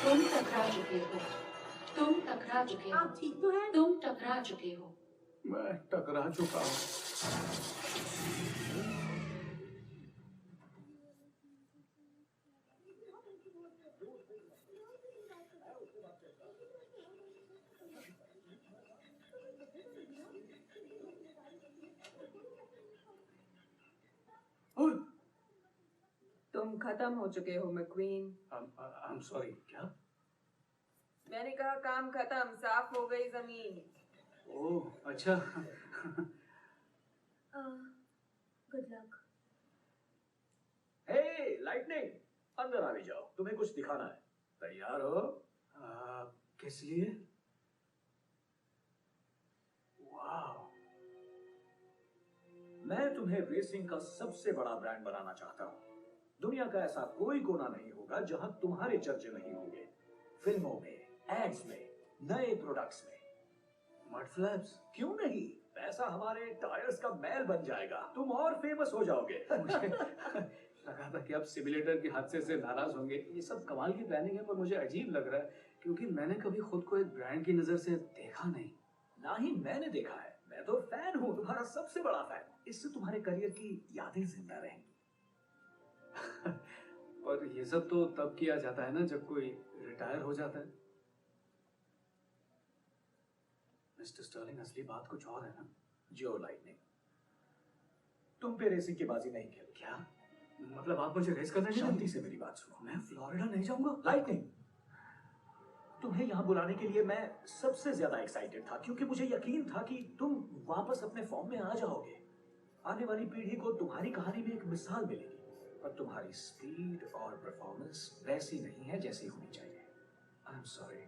तुम टकरा चुके हो। तुम टकरा चुके हो। आप ठीक तो हैं? तुम टकरा चुके हो। मैं टकरा चुका हूँ। तुम खत्म हो चुके हो मैक्वीन। I'm sorry, क्या? मैंने कहा काम खत्म, साफ हो गई जमीन। ओह, अच्छा। Good luck. हे लाइटनिंग, अंदर आ भी जाओ, तुम्हें कुछ दिखाना है। तैयार हो? किस लिए? वाह, मैं तुम्हें रेसिंग का सबसे बड़ा ब्रांड बनाना चाहता हूँ। दुनिया का ऐसा कोई कोना नहीं होगा जहां तुम्हारे चर्चे नहीं होंगे। फिल्मों में, एड्स में, नए प्रोडक्ट्स में। Mud flaps? क्यों नहीं? पैसा हमारे टायर्स का मैल बन जाएगा, तुम और फेमस हो जाओगे। मुझे लगा था कि आप सिमुलेटर के हादसे से नाराज होंगे। ये सब कमाल की प्लानिंग है, पर मुझे अजीब लग रहा है क्योंकि मैंने कभी खुद को एक ब्रांड की नजर से देखा नहीं। ना ही मैंने देखा है। मैं तो फैन हूँ, तुम्हारा सबसे बड़ा फैन। इससे तुम्हारे करियर की यादें जिंदा रहेंगी। पर ये सब तो तब किया जाता है ना जब कोई रिटायर हो जाता है। मिस्टर स्टर्लिंग, असली बात कुछ और है ना? जो लाइटनिंग, तुम पे रेसिंग की बाजी नहीं खेल। क्या? मतलब आप मुझे रेस करने नहीं शांति देंगे? से मेरी बात सुनो। मैं फ्लोरिडा नहीं जाऊंगा। लाइटनिंग, तुम्हें यहाँ बुलाने के लिए मैं सबसे ज्यादा एक्साइटेड था क्योंकि मुझे यकीन था कि तुम वापस अपने फॉर्म में आ जाओगे। आने वाली पीढ़ी को तुम्हारी कहानी में एक मिसाल मिलेगी, पर तुम्हारी स्पीड और परफॉर्मेंस वैसी नहीं है जैसी होनी चाहिए। I am sorry.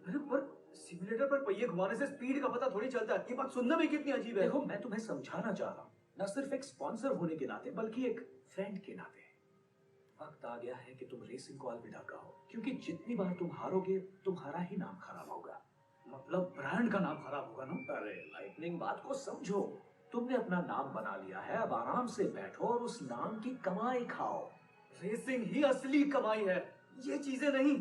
अरे पर सिमुलेटर पर पहिए घुमाने से स्पीड का पता थोड़ी चलता है। ये बात सुनने में कितनी अजीब है। देखो, मैं तुम्हें समझाना चाह रहा हूँ, न सिर्फ एक स्पॉन्सर होने के नाते बल्कि एक फ्रेंड के नाते। वक्त आ गया है कि तुम रेसिंग को अलविदा कहो, क्योंकि जितनी बार तुम हारोगे तुम्हारा ही नाम खराब होगा। मतलब ब्रांड का नाम खराब होगा ना? अरे लाइटनिंग, बात को समझो। तुमने अपना नाम बना लिया है, अब आराम से बैठो और उस नाम की कमाई खाओ। रेसिंग ही असली कमाई है, ये चीजें नहीं।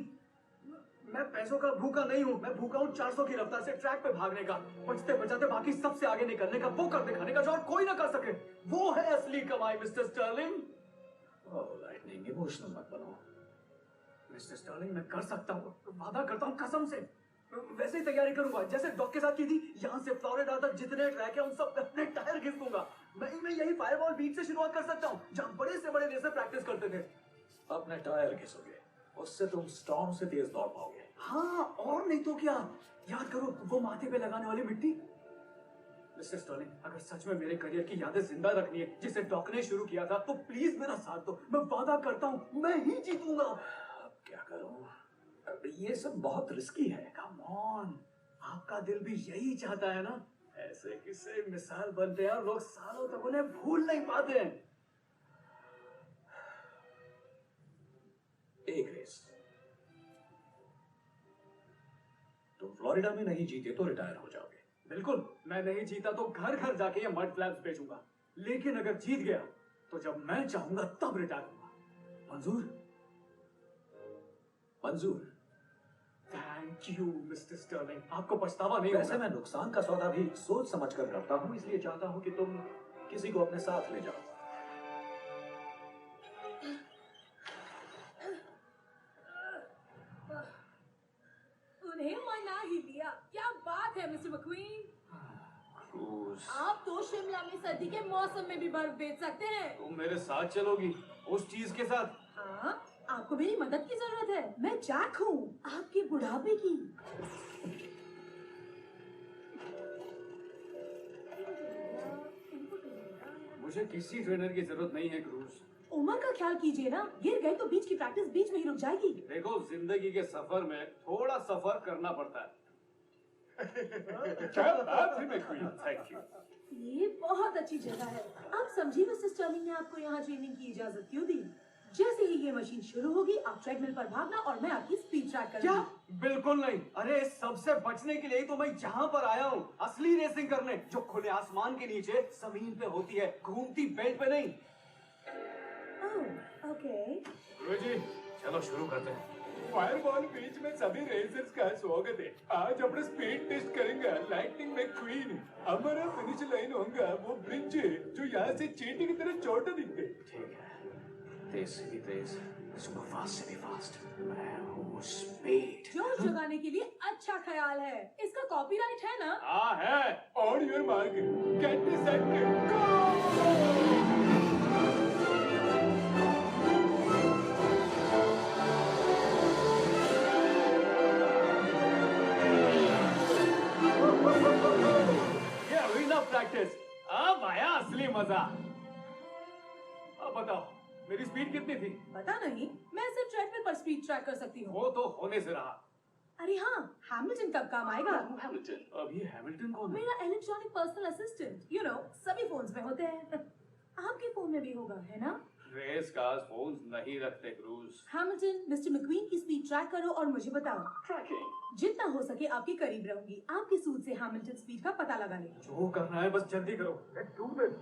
मैं पैसों का भूखा नहीं हूँ। मैं भूखा हूँ 400 की रफ्तार से ट्रैक पे भागने का, बचते बचाते बाकी सबसे आगे निकलने का, वो कर दिखाने का जो और कोई ना कर सके। वो है असली कमाई मिस्टर स्टर्लिंग। ओह लाइटनिंग, इमोशनल मत बनो। मिस्टर स्टर्लिंग, मैं कर सकता हूँ, वादा करता हूँ कसम से। वैसे ही तैयारी करूंगा जैसे डॉक के साथ की थी। यहाँ से फ्लोरिडा तक जितने ट्रैक है उन सब पे अपने टायर घिस दूंगा। मैं यही फायरबॉल बीच से शुरुआत कर सकता हूँ जहाँ बड़े से बड़े रेसर प्रैक्टिस करते थे। अपने टायर घिसोगे, उससे तुम स्टॉर्म से तेज दौड़ पाओगे। हाँ, और नहीं तो क्या। याद करो वो माथे पे लगाने वाली मिट्टी। मिस्टर स्टर्लिंग, अगर सच में मेरे करियर की यादें जिंदा रखनी है जिसे डॉक ने शुरू किया था, तो प्लीज मेरा साथ दो। मैं वादा करता हूँ मैं ही जीतूंगा। अब क्या करूं? अब ये सब बहुत रिस्की है। कम ऑन, आपका दिल भी यही चाहता है ना? ऐसे किस्से मिसाल बनते हैं और लोग सालों तक उन्हें भूल नहीं पाते हैं। एक रेस तुम फ्लोरिडा में नहीं जीते तो रिटायर हो जाओगे। बिल्कुल, मैं नहीं जीता तो घर घर जाके ये मड फ्लैप्स बेचूंगा। लेकिन अगर जीत गया तो जब मैं चाहूंगा तब रिटायर होगा। मंजूर? मंजूर। थैंक यू मिस्टर स्टर्लिंग, आपको पछतावा नहीं वैसे होगा। मैं नुकसान का सौदा भी सोच समझ कर करता हूँ, इसलिए चाहता हूँ कि तुम किसी को अपने साथ ले जाओ। उन्हें मना ही लिया। क्या बात है मिस्टर मक्वीन। क्रूज, आप तो शिमला में सर्दी के मौसम में भी बर्फ बेच सकते हैं। तुम मेरे साथ चलोगी उस चीज के साथ? हाँ, आपको मेरी मदद की जरूरत है। मैं जैक हूँ, आपके बुढ़ापे की। मुझे किसी ट्रेनर की जरूरत नहीं है क्रूज। उम्र का ख्याल कीजिए ना, गिर गए तो बीच की प्रैक्टिस बीच में ही रुक जाएगी। देखो, जिंदगी के सफर में थोड़ा सफर करना पड़ता है। क्या बात है मैक्वीन, थैंक यू। ये बहुत अच्छी जगह है। आप समझिए मिस्टर स्टर्लिंग ने आपको यहाँ ट्रेनिंग की इजाजत क्यों दी। जैसे ही ये मशीन शुरू होगी आप ट्रेडमिल पर भागना और मैं आपकी स्पीड ट्रैक करूंगी। क्या? बिल्कुल नहीं। अरे इस सबसे बचने के लिए ही तो मैं यहाँ पर आया हूँ, असली रेसिंग करने, जो खुले आसमान के नीचे जमीन पे होती है, घूमती बेल्ट पे नहीं। ओह, ओके। गुरुजी, चलो शुरू करते हैं। फायरबॉल बीच में सभी रेसर्स का स्वागत है। आज अपने स्पीड टेस्ट करेंगे लाइटनिंग मैक्वीन। हमारा फिनिश लाइन होगा वो ब्रिज जो यहाँ से चींटी की तरह छोटा दिखते। ठीक है, तेज से भी तेज, सुपर फास्ट से भी फास्ट। मैं हूँ स्पीड। जोश जगाने के लिए अच्छा ख्याल है। इसका कॉपीराइट है ना? हाँ है। On your mark, get set, go! Practice, अब आया असली मजा। अब बताओ मेरी स्पीड कितनी थी? पता नहीं, मैं सिर्फ ट्रेडमिल पर स्पीड ट्रैक कर सकती हूँ। वो तो होने से रहा। अरे हाँ, हैमिल्टन कब काम आएगा? हैमिल्टन? अभी हैमिल्टन कौन है? मेरा electronic personal assistant. You know, सभी फोन्स में होते हैं। आपके फोन में भी होगा, है ना? रेस कार्स फोन्स नहीं रखते क्रूज। हैमिल्टन, मिस्टर मैक्वीन की स्पीड ट्रैक करो और मुझे बताओ। ट्रैकिंग? जितना हो सके आपके करीब रहूंगी, आपके सूट से हैमिल्टन स्पीड का पता लगाने। जो करना है बस जल्दी करो। Let's do this.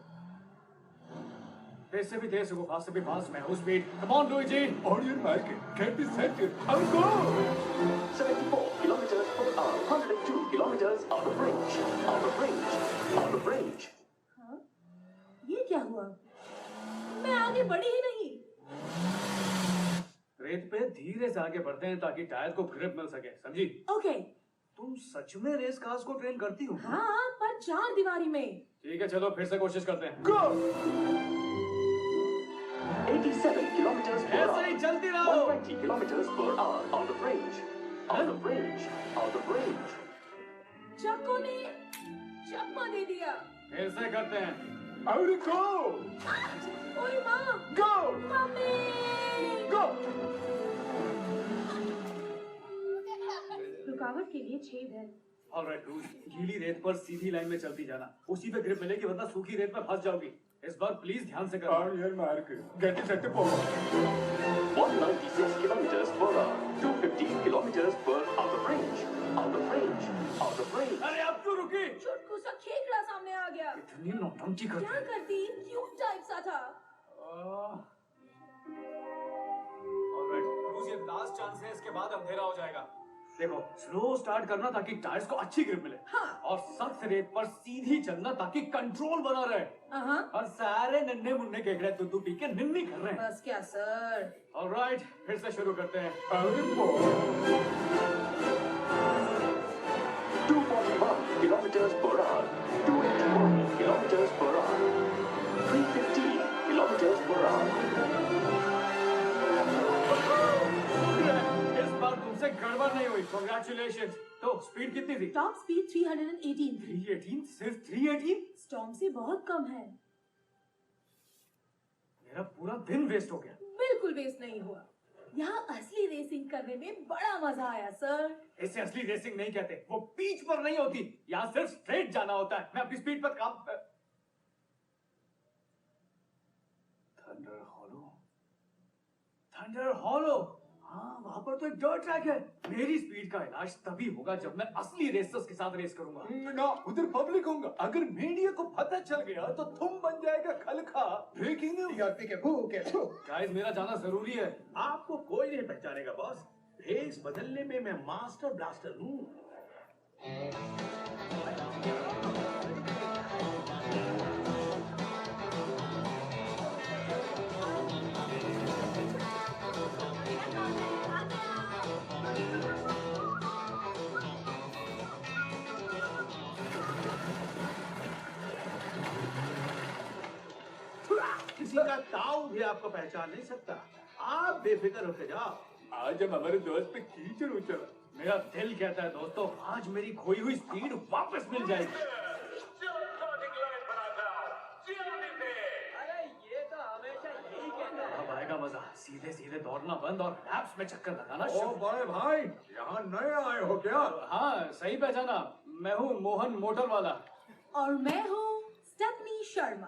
तेज से भी तेज, फास्ट से भी फास्ट, मैं हूँ speed. Come on Luigi. On your mark, get set, अब go! 74 kilometers per hour, 102 kilometers out of range, out of range, out of range. हाँ? ये क्या हुआ? मैं आगे बढ़ी ही नहीं। रेत पे धीरे से आगे बढ़ते हैं ताकि टायर को ग्रिप मिल सके, समझी? ओके। तुम सच में रेस कार्स को ट्रेन करती हो? हाँ, पर 4 दीवारी में। ठीक है, चलो फिर से कोशिश करते हैं। गो! 87 चलती रहो। 120 kilometers per hour out of range. Out of range. Out of range. चक्को ने चकमा दे दिया। फिर से करते हैं। अरे गो ओए माँ, गो मम्मी, गो। रुकावट के लिए छेद है। ऑलराइट क्रूज, गीली रेत पर सीधी लाइन में चलती जाना, उसी पे ग्रिप मिलेगी वरना सूखी रेत में फंस जाओगी। इस बार प्लीज ध्यान से करना। यार mark get it set 196 kilometers per hour. 215 kilometers per out of range. Out of range. Out of range. अरे अब क्यों रुकी? चुटकू सा खेकड़ा सामने आ गया। इतनी नौटंकी करती क्या है। करती? क्यूट टाइप सा था। ऑलराइट क्रूज, ये लास्ट चांस है, इसके बाद अंधेरा हो जाएगा। देखो, स्लो स्टार्ट करना ताकि टायर्स को अच्छी ग्रिप मिले। हाँ। और सख्त रेत पर सीधी चलना ताकि कंट्रोल बना रहे। और सारे नन्हे मुन्ने केकड़े दूध पी के निन्नी कर रहे हैं। बस क्या सर। ऑलराइट, फिर से शुरू करते हैं। 241 kilometers per hour. 281 kilometers per hour. 315 kilometers per hour. इस बार तुमसे गड़बड़ नहीं हुई। Congratulations। तो स्पीड कितनी थी? टॉप स्पीड 318 थी। 318? सिर्फ 318? स्टॉर्म से बहुत कम है। मेरा पूरा दिन वेस्ट हो गया। बिल्कुल वेस्ट नहीं हुआ। यहाँ असली रेसिंग करने में बड़ा मजा आया सर। इसे असली रेसिंग नहीं कहते, वो पिच पर नहीं होती। यहाँ सिर्फ स्ट्रेट जाना होता है। मैं अपनी स्पीड पर काम थंडर हॉलो। हाँ, वहां पर तो एक डर्ट ट्रैक है। मेरी स्पीड का इलाज तभी होगा जब मैं असली रेसर्स के साथ रेस करूंगा। ना उधर पब्लिक होगा। अगर मीडिया को पता चल गया तो तुम बन जाएगा खलखा। Breaking news. गाइस, मेरा जाना जरूरी है। आपको कोई नहीं पहचानेगा बॉस। भेस बदलने में मैं मास्टर ब्लास्टर हूँ। किसी का ताऊ भी आपको पहचान नहीं सकता। आप बेफिक्र होके जाओ। आज हम हमारे दोस्त पे कीचड़ उछला। मेरा दिल कहता है दोस्तों, आज मेरी खोई हुई स्पीड वापस मिल जाएगी। अरे ये तो हमेशा यही कहता है। अब आएगा मजा। सीधे सीधे दौड़ना बंद और लैप्स में चक्कर लगाना ओ शुरू। बड़े भाई, यहाँ नए आए हो क्या? हाँ, सही पहचाना। मैं हूँ मोहन मोटर वाला। और मैं हूँ स्टेफनी शर्मा।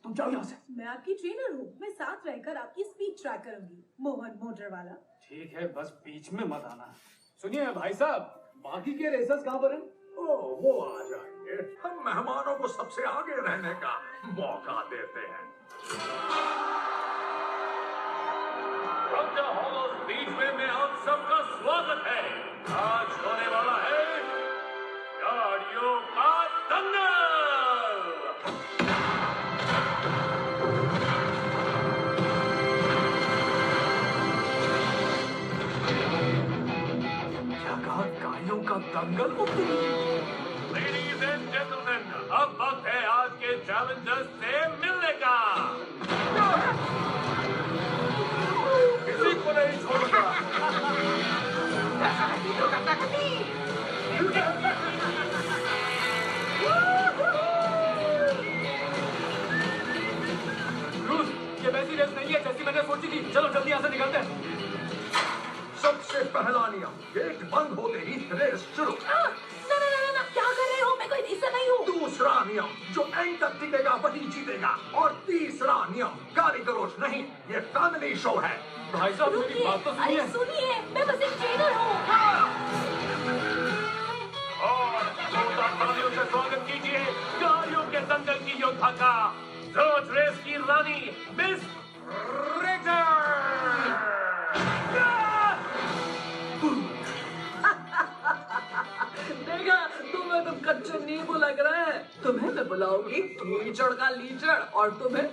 तुम जाओ यहाँ से। मैं आपकी ट्रेनर हूँ। मैं साथ रहकर आपकी स्पीड ट्रैक करूंगी। मोहन मोटर वाला। ठीक है, बस बीच में मत आना। सुनिए भाई साहब, बाकी के रेसर्स कहाँ पर हैं? ओ, वो आ जाएंगे। हम मेहमानों को सबसे आगे रहने का मौका देते हैं। बीच में आप सबका स्वागत है। आज होने वाला है गाड़ियों का दंगल। क्या कहा? गाड़ियों का दंगल? Ladies and gentlemen, अब वक्त है आज के चैलेंजर्स से मिलने का। किसी को नहीं छोड़ूंगा। क्रूज, ये वैसी रेस नहीं है जैसी मैंने सोची थी। चलो जल्दी यहाँ से निकलते हैं। सबसे पहला नियम, गेट बंद होते ही रेस शुरू। ना, क्या कर रहे हो? मैं कोई रेसर नहीं हूँ। दूसरा नियम, जो एंड तक टिकेगा वही जीतेगा। और तीसरा नियम, गाली गलौज नहीं, ये फैमिली शो है। भाई साहब, मेरी बात तो सुनिए। अरे सुनिए, मैं बस एक ट्रेनर हूँ। और जोरदार तालियों से स्वागत कीजिए गाड़ियों के दंगल की योद्धा का, रोज रेस की रानी मिस रिटर। देखा, तुम्हें तो कच्चू नींबू लग रहा है। तुम्हें मैं बुलाऊंगी कीचड़ का लीचड़ और तुम्हें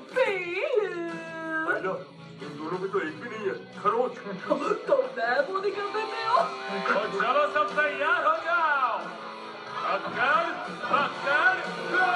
इन दोनों में तो एक भी नहीं है, खरोच। तो मैं वो निकल देते हो। तो चलो सब तैयार हो जाओ। पकड़ पकड़ गो।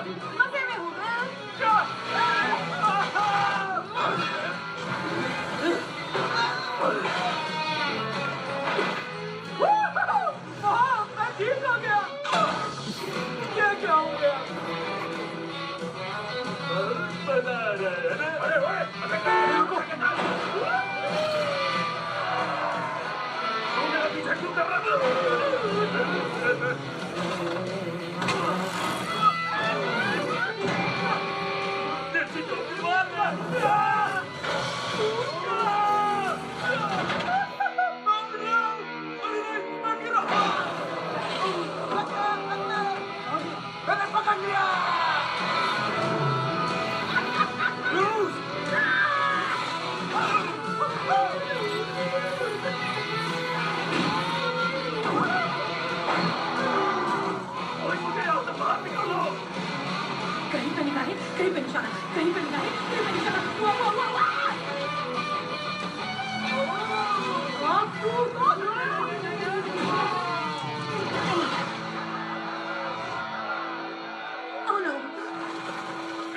दादी। मजे में हूँ मैं। मैं ठीक हो गया। ये क्या हो गया? अरे रुको। तू मेरा पीछा क्यों कर रहा था? देसी टोपी मार। मैंने पकड़ लिया। मुझे यहाँ से बाहर निकालो। कहीं पे निगाहें, कहीं पे निशाना, कहीं पे निगाहें, कहीं पे निशाना। वाह वाह वाह वाह। Oh no!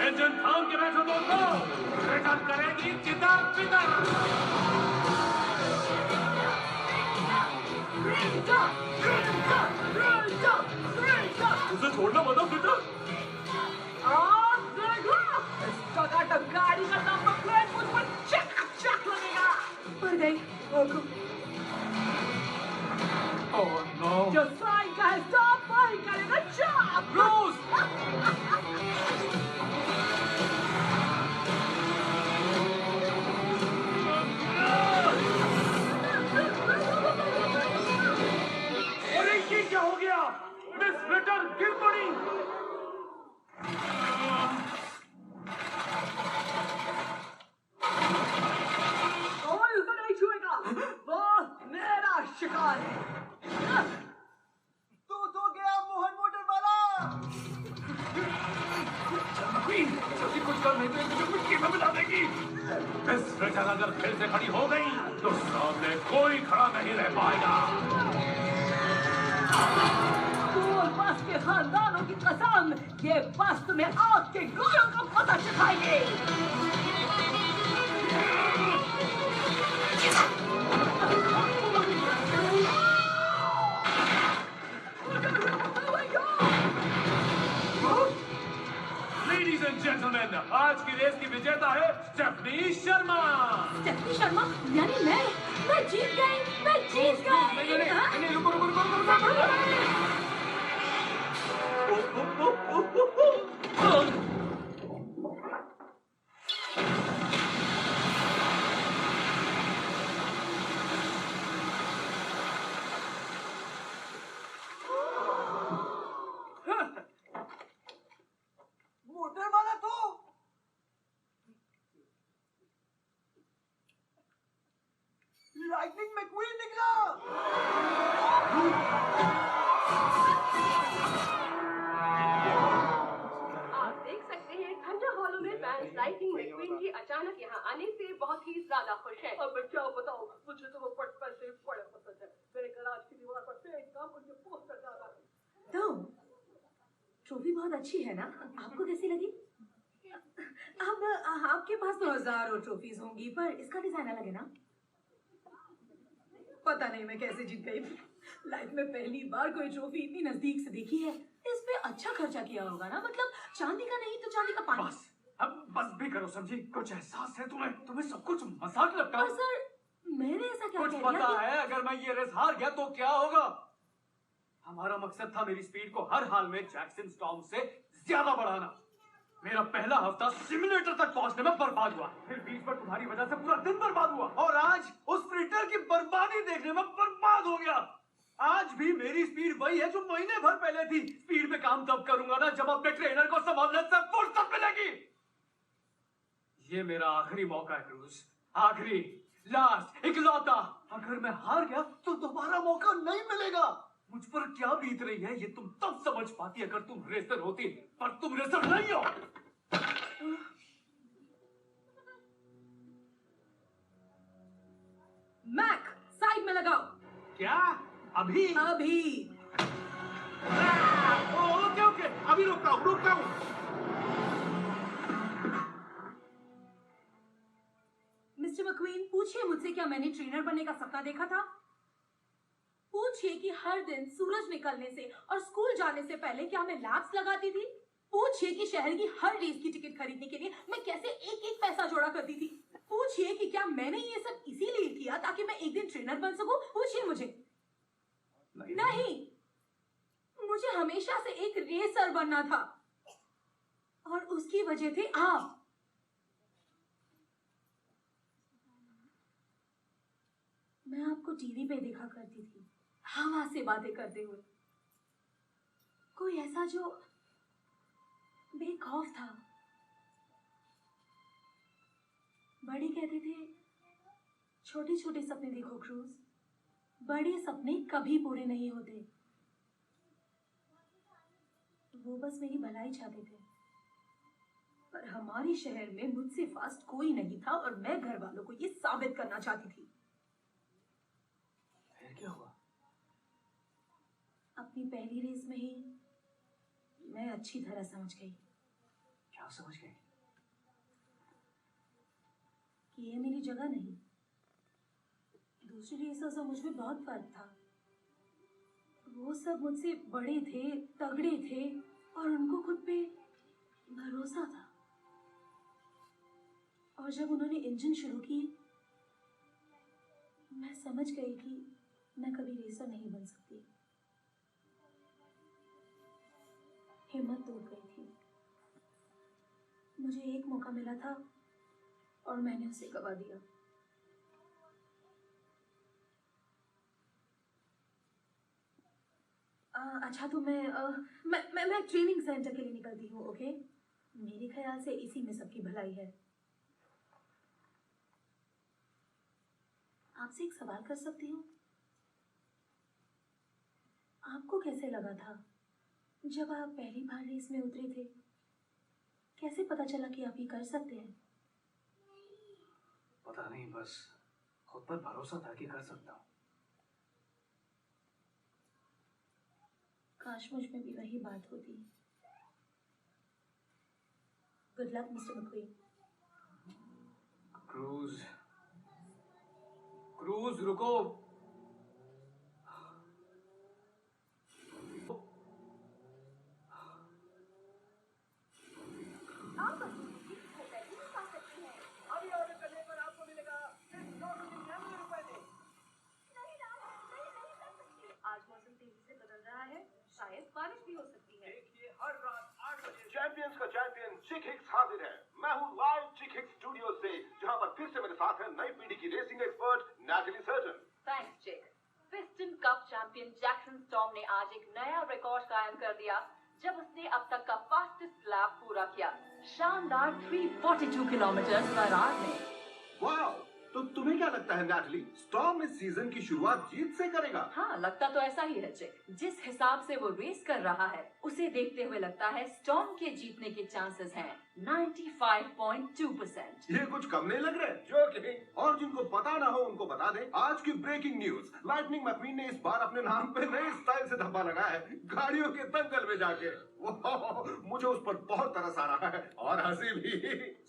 इंजन थाम के बैठो दोस्तों। रिटर्न करेगी चितार पितर। उसे छोड़ना मत पितर। टकाटक गाड़ी का नंबर प्लेट मुझ पर चक चक लगेगा। मर गई। Oh no! जो साइन का है स्टॉप वही करेगा चॉप। ब्रूस! अरे ये क्या हो गया? मिस रिटर गिर पड़ी। कोई उसे नहीं छुएगा। वो मेरा शिकार है। तू तो गया मोहन मोटर वाला। जल्दी कुछ कर नहीं तो एक मुझे मिट्टी में मिला देगी। मिस रिटर अगर फिर से खड़ी हो गई तो सामने कोई खड़ा नहीं रह पाएगा। बस के खानदानों की कसम, ये बस तुम्हें आग के गोलों का पता चखाएंगे। Ladies and gentlemen, आज की रेस की विजेता है स्टेफनी शर्मा। स्टेफनी शर्मा यानी मैं जीत गई, मैं जीत गई। नहीं, रुको। मोटर वाला तो लाइटनिंग मैक्वीन निकला। आप देख सकते हैं थंडर हॉलो में फैंस लाइटनिंग मैक्वीन की अचानक यहाँ आने से बहुत ही ज्यादा खुश हैं। अब मैं क्या बताऊं, मुझे तो वो बचपन से बड़े पसंद है। मेरे गैराज की दीवार पर पेंट का मुझे पोस्टर डाला। तो ट्रॉफी बहुत अच्छी है ना? आपको कैसी लगी? अब आपके पास तो हजारों ट्रॉफीज होंगी, पर इसका डिजाइन अलग है ना? पता नहीं मैं कैसे जीत गई। लाइफ में पहली बार कोई ट्रॉफी इतनी नजदीक से देखी है। इस पे अच्छा खर्चा किया होगा ना? मतलब चांदी का नहीं तो चांदी का पानी। बस, अब बस भी करो समझी। कुछ एहसास है तुम्हें सब कुछ मजाक लगता है। और सर मैंने ऐसा क्या कुछ कह दिया पता कि- है अगर मैं ये रेस हार गया तो क्या होगा? हमारा मकसद था मेरी स्पीड को हर हाल में जैक्सन स्टॉर्म से ज्यादा बढ़ाना। मेरा पहला हफ्ता सिमुलेटर तक पहुंचने में बर्बाद हुआ, फिर बीच पर तुम्हारी वजह से पूरा दिन बर्बाद हुआ, और आज उस स्प्रिंटर की बर्बादी देखने में बर्बाद हो गया। आज भी मेरी स्पीड वही है जो महीने भर पहले थी। स्पीड पे काम तब करूंगा ना जब अपने ट्रेनर को संभालने से फुर्सत मिलेगी। ये मेरा आखिरी मौका है क्रूज, आखिरी, लास्ट, इकलौता। अगर मैं हार गया तो दोबारा मौका नहीं मिलेगा। मुझ पर क्या बीत रही है ये तुम तब समझ पाती अगर तुम रेसर होती, पर तुम रेसर नहीं हो। मैक साइड में लगाओ। क्या? अभी? अभी ओके, अभी रुकता हूँ। मिस्टर मक्वीन, पूछिए मुझसे क्या मैंने ट्रेनर बनने का सपना देखा था? पूछिए कि हर दिन सूरज निकलने से और स्कूल जाने से पहले क्या मैं लैप्स लगाती थी? पूछिए कि शहर की हर रेस की टिकट खरीदने के लिए मैं कैसे एक एक पैसा जोड़ा करती थी? पूछिए कि क्या मैंने ये सब इसीलिए किया ताकि मैं एक दिन ट्रेनर बन सकूं? पूछिए मुझे। नहीं, मुझे हमेशा से एक रेसर बनना था और उसकी वजह थे आप। मैं आपको टीवी पे देखा करती थी, हवा से बातें करते हुए, कोई ऐसा जो बेखौफ था। बड़े कहते थे छोटे छोटे सपने देखो क्रूज, बड़े सपने कभी पूरे नहीं होते। वो बस मेरी भलाई चाहते थे, पर हमारे शहर में मुझसे फास्ट कोई नहीं था और मैं घर वालों को ये साबित करना चाहती थी। फिर क्या हुआ? अपनी पहली रेस में ही मैं अच्छी तरह समझ गई। क्या समझ गई? कि ये मेरी जगह नहीं। दूसरी रेसर से मुझ में बहुत फर्क था। वो सब मुझसे बड़े थे, तगड़े थे और उनको खुद पे भरोसा था। और जब उन्होंने इंजन शुरू की, मैं समझ गई कि मैं कभी रेसर नहीं बन सकती। हिम्मत टूट गई थी। मुझे एक मौका मिला था और मैंने उसे गवा दिया। अच्छा तो मैं ट्रेनिंग सेंटर के लिए निकलती हूँ, ओके? मेरे ख्याल से इसी में सबकी भलाई है। आपसे एक सवाल कर सकती हूँ? आपको कैसे लगा था जब आप पहली बार रेस में उतरे थे? कैसे पता चला कि आप ये कर सकते हैं? पता नहीं, बस खुद पर भरोसा था कि कर सकता हूँ। काश मुझ में भी वही बात होती। Good luck mister McQueen. Cruise, cruise रुको। अभी ऑर्डर करने पर आपको मिलेगा सिर्फ 999 रुपए में। आज मौसम तेजी से बदल रहा है, शायद बारिश भी हो सकती है। देखिए हर रात 8 बजे चैंपियंस का चैंपियन चिक हिक्स हाजिर है। मैं हूँ लाइव चिक हिक्स स्टूडियो से, जहाँ पर फिर से मेरे साथ है नई पीढ़ी की racing expert Natalie Certain. Thanks Chick. Piston Cup champion Jackson Storm ने आज एक नया रिकॉर्ड कायम कर दिया जब उसने अब तक का फास्टेस्ट लैप पूरा किया, शानदार 342 किलोमीटर पर आवर में। वाओ, तो तुम्हें क्या लगता है नैटली, स्टॉर्म इस सीजन की शुरुआत जीत से करेगा? हाँ, लगता तो ऐसा ही है चिक। जिस हिसाब से वो रेस कर रहा है, उसे देखते हुए लगता है स्टॉर्म के जीतने के चांसेस हैं 95.2%। ये कुछ कम नहीं लग रहे जो कि, और जिनको पता ना हो उनको बता दें, आज की ब्रेकिंग न्यूज। लाइटनिंग मैक्वीन ने इस बार अपने नाम पे नए स्टाइल से धब्बा लगाया है, गाड़ियों के दंगल में जाके। मुझे उस पर बहुत तरस आ रहा है और हंसी भी।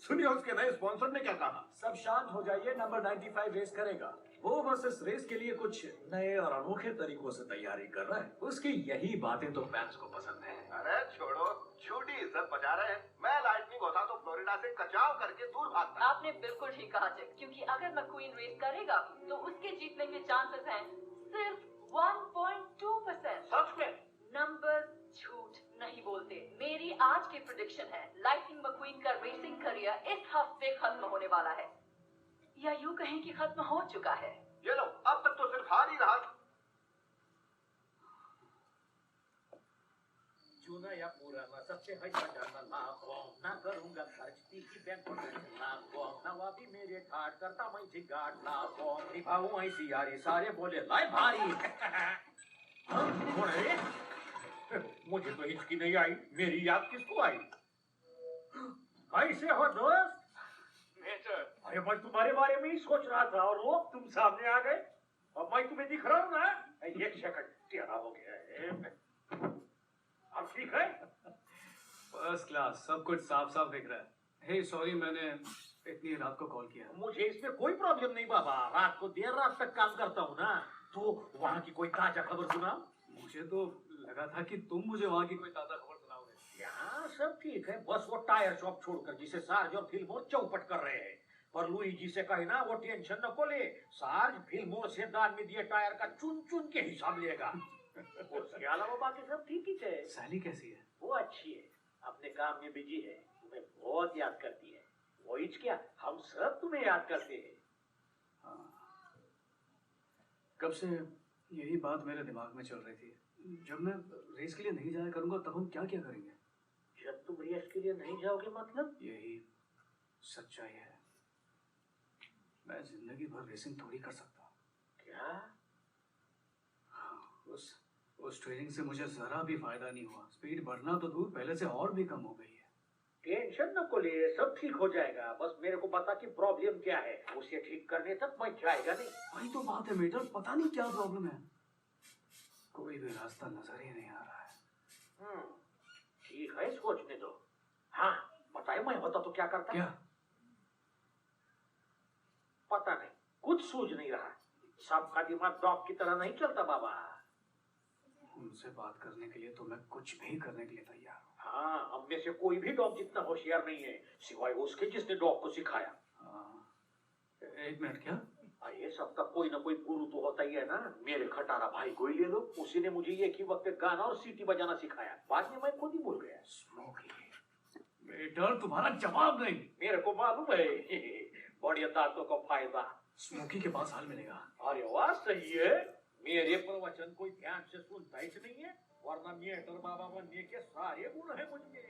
सुनिए उसके नए स्पॉन्सर ने क्या कहा। सब शांत हो जाइए, नंबर 95 रेस करेगा। वो बस इस रेस के लिए कुछ नए और अनोखे तरीकों से तैयारी कर रहा है। उसकी यही बातें तो फैंस को पसंद है। अरे छोड़ो, झूठी इज्जत बचा रहे हैं। मैं लाइटनिंग होता तो फ्लोरिडा से कचाव करके दूर भागता। आपने बिल्कुल ठीक कहा चिक, क्योंकि अगर मैक्वीन रेस करेगा तो उसके जीतने के चांसेस हैं सिर्फ 1.2%। सच में? नंबर झूठ नहीं बोलते। मेरी आज की प्रेडिक्शन है, लाइटनिंग मैक्वीन का रेसिंग करियर इस हफ्ते खत्म होने वाला है, या यूं कहें कि खत्म हो चुका है। ये लो, अब तक तो सिर्फ हार ही रहा। चुना या पुराना सबसे है बजाना लाखों ना करूंगा खर्च की बैंक लाखों नवाबी मेरे ठाट करता मैं जिगाट लाखों निभाऊं ऐसी यारी सारे बोले लाए भारी। कौन है? मुझे तो हिचकी नहीं आई, मेरी याद किसको आई? कैसे हो दोस्त? अरे मैं तुम्हारे बारे में ही सोच रहा था और वो तुम सामने आ गए और मैं तुम्हें दिख रहा हूँ ना। एक सेकंड टेढ़ा हो गया है। अब ठीक है? फर्स्ट क्लास, सब कुछ साफ साफ दिख रहा है। हे सॉरी, मैंने इतनी रात को कॉल किया? मुझे इसमें कोई प्रॉब्लम नहीं बाबा, रात को देर रात तक काम करता हूँ ना। तो वहाँ की कोई ताजा खबर सुनाओ। मुझे तो लगा था कि तुम मुझे वहाँ की कोई ताजा खबर सुनाओगे। यहाँ सब ठीक है, बस वो टायर शॉप छोड़कर जिसे सार्ज और फिल्मोर चौपट कर रहे हैं। पर लुईजी से कहना वो टेंशन न को ले, सार्ज फिल्मोर से दान में दिए टायर का चुन चुन के हिसाब लेगा। उसके अलावा बाकी सब ठीक ही है। सैली कैसी है? वो अच्छी है, अपने काम में बिजी है, तुम्हें बहुत याद करती है। वो क्या, हम सब तुम्हें याद करते हैं। कब से यही बात मेरे दिमाग में चल रही थी। जब मैं रेस के लिए नहीं जाया करूंगा तब हम क्या क्या करेंगे? जब तुम रेस के लिए नहीं जाओगे मतलब? यही सच्चाई है, मैं जिंदगी भर रेसिंग थोड़ी कर सकता। क्या? उस ट्रेनिंग से मुझे जरा भी फायदा नहीं हुआ। स्पीड बढ़ना तो दूर, पहले से और भी कम हो गई है। टेंशन न को ले, सब ठीक हो जाएगा। बस मेरे को पता कि प्रॉब्लम क्या है, उसे ठीक करने तक मैं जाएगा नहीं। वही तो बात है मेटर, पता नहीं क्या प्रॉब्लम है। कोई भी रास्ता नजर ही नहीं आ रहा है। ठीक है, सोचने दो। हाँ बताए, मैं होता तो क्या करता? क्या? पता नहीं, कुछ सूझ नहीं रहा। सबका दिमाग डॉग की तरह नहीं चलता बाबा। उनसे बात करने के लिए तो मैं कुछ भी करने के लिए तैयार हूँ। हाँ, हम में से कोई भी डॉग जितना होशियार नहीं है, सिवाय उसके जिसने डॉग को सिखाया। एक मिनट, क्या? ये सबका कोई ना कोई गुरु तो होता ही है ना। मेरे खटारा भाई को ही ले लो, उसी ने मुझे एक ही वक्त गाना और सीटी बजाना सिखाया। बाद में मैं खुद ही भूल गया। स्मोकी, मेटर तुम्हारा जवाब नहीं। मेरे को मालूम है, बढ़िया दांतों का फायदा स्मोकी के पास हाल मिलेगा। अरे वाह, सही है। मेरे प्रवचन कोई ध्यान से सुनता ही नहीं है, वरना मेटर बाबा बनने के सारे गुण है मुझे।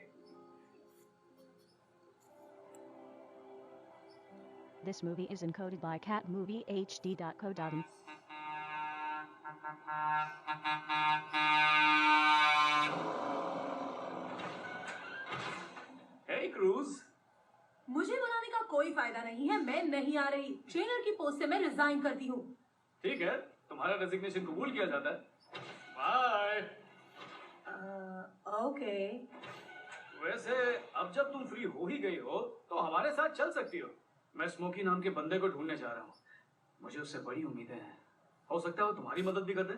This movie is encoded by catmoviehd.co.in. Hey cruise, मुझे बनाने का कोई फायदा नहीं है, मैं नहीं आ रही। ट्रेनर की पोस्ट से मैं रिजाइन करती हूँ। ठीक है, तुम्हारा रेजिग्नेशन कबूल किया जाता है। बाय। ओके। वैसे अब जब तुम फ्री हो ही गई हो तो हमारे साथ चल सकती हो। मैं स्मोकी नाम के बंदे को ढूंढने जा रहा हूँ। मुझे उससे बड़ी उम्मीदें हैं। हो सकता है वो तुम्हारी मदद भी कर दे।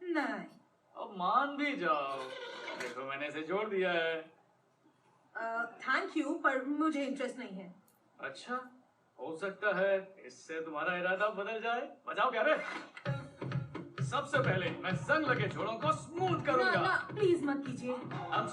नहीं। अब मान भी जाओ, देखो मैंने इसे जोड़ दिया है। थैंक यू, पर मुझे इंटरेस्ट नहीं है। अच्छा, हो सकता है इससे तुम्हारा इरादा बदल जाए। बजाओ क्या रे? सबसे पहले मैं जंग लगे जोड़ों को स्मूथ करूंगा। ना, प्लीज मत कीजिए। I'm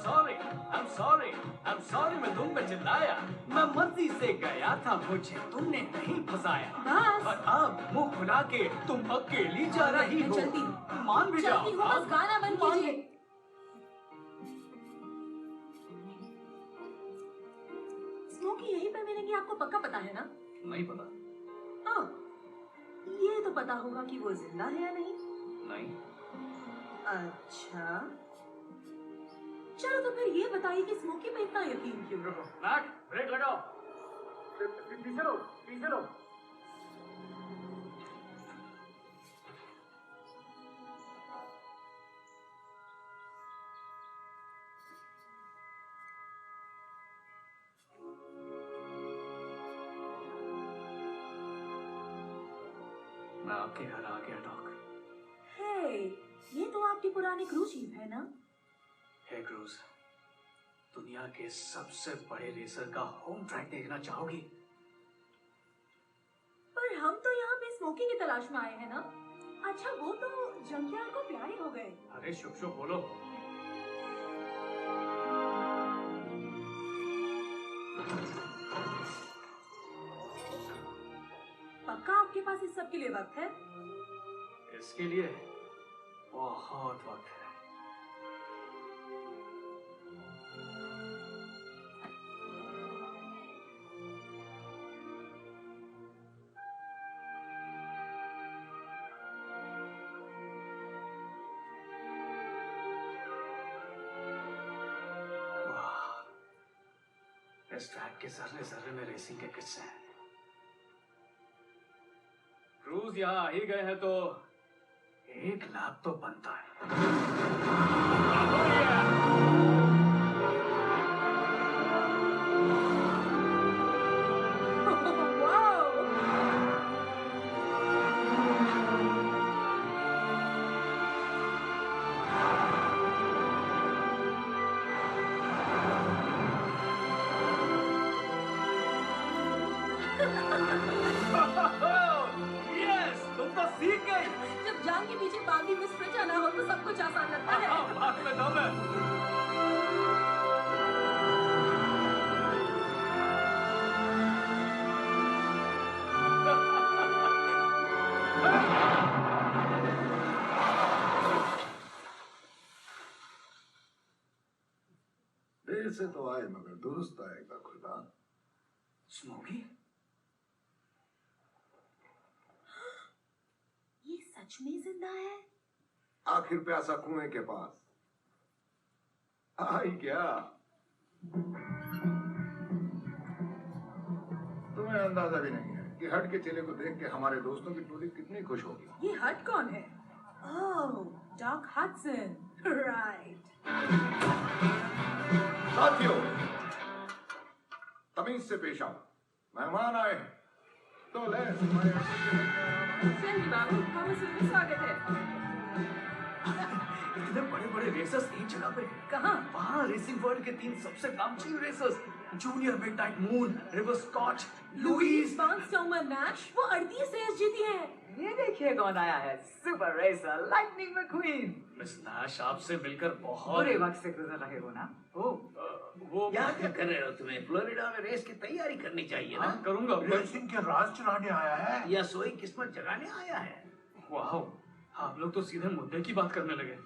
sorry, मैं तुम पे चिल्लाया। मैं मर्जी से गया था, मुझे तुमने नहीं फंसाया। बस। पर अब मुंह खुला के तुम अकेली जा रही हो। चलती मान भी जाओ। बस गाना बंद कीजिए। स्मोकी यहीं पर मिलेंगे, आपको पक्का पता है ना? नहीं पता। ये तो पता होगा कि वो जिंदा है या नहीं? नहीं। अच्छा, चलो तो फिर ये बताइए कि स्मोकी पे इतना यकीन क्यों? नाक, ब्रेक लगाओ। पीछे लो, पीछे लो। मैं आपके घर आ गया डॉक। हे, ये तो आपकी पुरानी क्रू चीफ है ना? हे क्रूज, दुनिया के सबसे बड़े रेसर का होम ट्रैक देखना चाहोगी? पर हम तो यहाँ पे स्मोकी की तलाश में आए हैं ना? अच्छा, वो तो जंकियार्ड को प्यारे हो गए। अरे शुभ शुभ बोलो। पक्का आपके पास इस सब के लिए वक्त है? इसके लिए बहुत वक्त है। इस ट्रैक के जर्रे जर्रे में रेसिंग के किस्से हैं। क्रूज यहाँ आ ही गए हैं तो एक लाख तो बनता है। भगवान के पीछे बागी मिस फ्रिज आना हो तो सब कुछ आसान लगता है। बात में दम है। देर से तो आए मगर दुरुस्त आएगा खुदा। स्मोकी, ये सच में जिंदा है? आखिर प्यासा कुएं के पास आई क्या? तुम्हें अंदाजा भी नहीं है कि हट के चेले को देख के हमारे दोस्तों की टोली कितनी खुश होगी। ये हट कौन है? ओह, डॉक हडसन, राइट। साथियों, तमीज से पेश आओ, मेहमान आए हैं तो ले चलिए बाबू, हम उसमें स्वागत है। इतने बड़े बड़े रेसर्स एक जगह पे कहाँ? वहाँ रेसिंग वर्ल्ड के 3 सबसे नामचीन racers, Junior Midnight Moon, River Scott, Louise Barnstormer Nash, वो 38 रेस जीती है। ये देखिए कौन आया है, super racer lightning McQueen. Miss Nash, आपसे मिलकर बहुत बुरे वक्त से गुजर रहे हो ना? वो यहाँ क्या कर रहे हो? तुम्हें फ्लोरिडा में रेस की तैयारी करनी चाहिए ना। करूंगा। रेसिंग के राज चुराने आया है या सोई किस्मत जगाने आया है। वाह, आप लोग तो सीधे मुद्दे की बात करने लगे।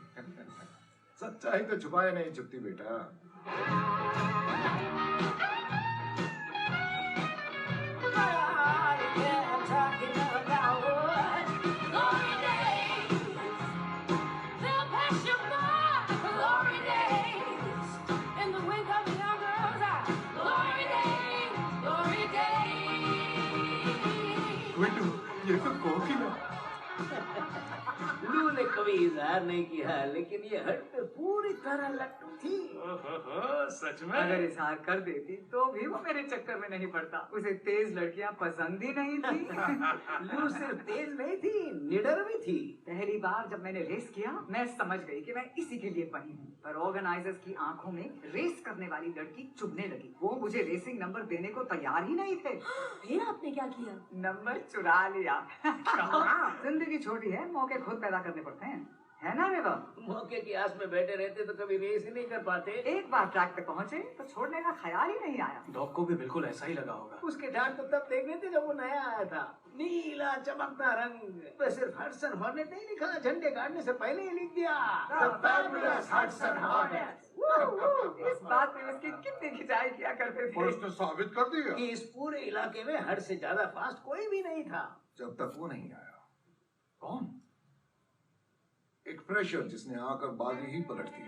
सच्चाई तो छुपाए नहीं छुपती बेटा। ये तो कोकिल है। लू ने कभी इजहार नहीं किया, लेकिन ये हट पे पूरी तरह लट्टू थी। सच में? अगर इजहार कर देती तो भी वो मेरे चक्कर में नहीं पड़ता। उसे तेज लड़कियां पसंद ही नहीं थी। लू सिर्फ तेज नहीं थी, निडर भी थी। पहली बार जब मैंने रेस किया, मैं समझ गई कि मैं इसी के लिए बनी हूँ। पर ऑर्गेनाइजर्स की आंखों में रेस करने वाली लड़की चुभने लगी। वो मुझे रेसिंग नंबर देने को तैयार ही नहीं थे। फिर आपने क्या किया? नंबर चुरा लिया। जिंदगी छोटी है, मौके खुद पैदा करने पड़ते हैं, है ना रेवा? मौके की आस में बैठे रहते तो कभी रेस ही नहीं कर पाते। एक बार ट्रैक पे पहुंचे तो छोड़ने का ख्याल ही नहीं आया। डॉग को भी बिल्कुल ऐसा ही लगा होगा। उसके डांट तो तब देख रहे थे जब वो नया आया था। नीला चमकता रंग पे सिर्फ हडसन हॉर्नेट नहीं लिखा, झंडे गाड़ने से पहले ही लिख दिया The Fabulous Hudson Hornets। इस बात में उसकी कितनी खिंचाई किया करते थे। और उसने साबित कर दिया कि इस पूरे इलाके में हड से ज्यादा फास्ट कोई भी नहीं था। जब तक वो नहीं आया। कौन? एक फ्रेशर जिसने आकर बाजी ही पलट दी।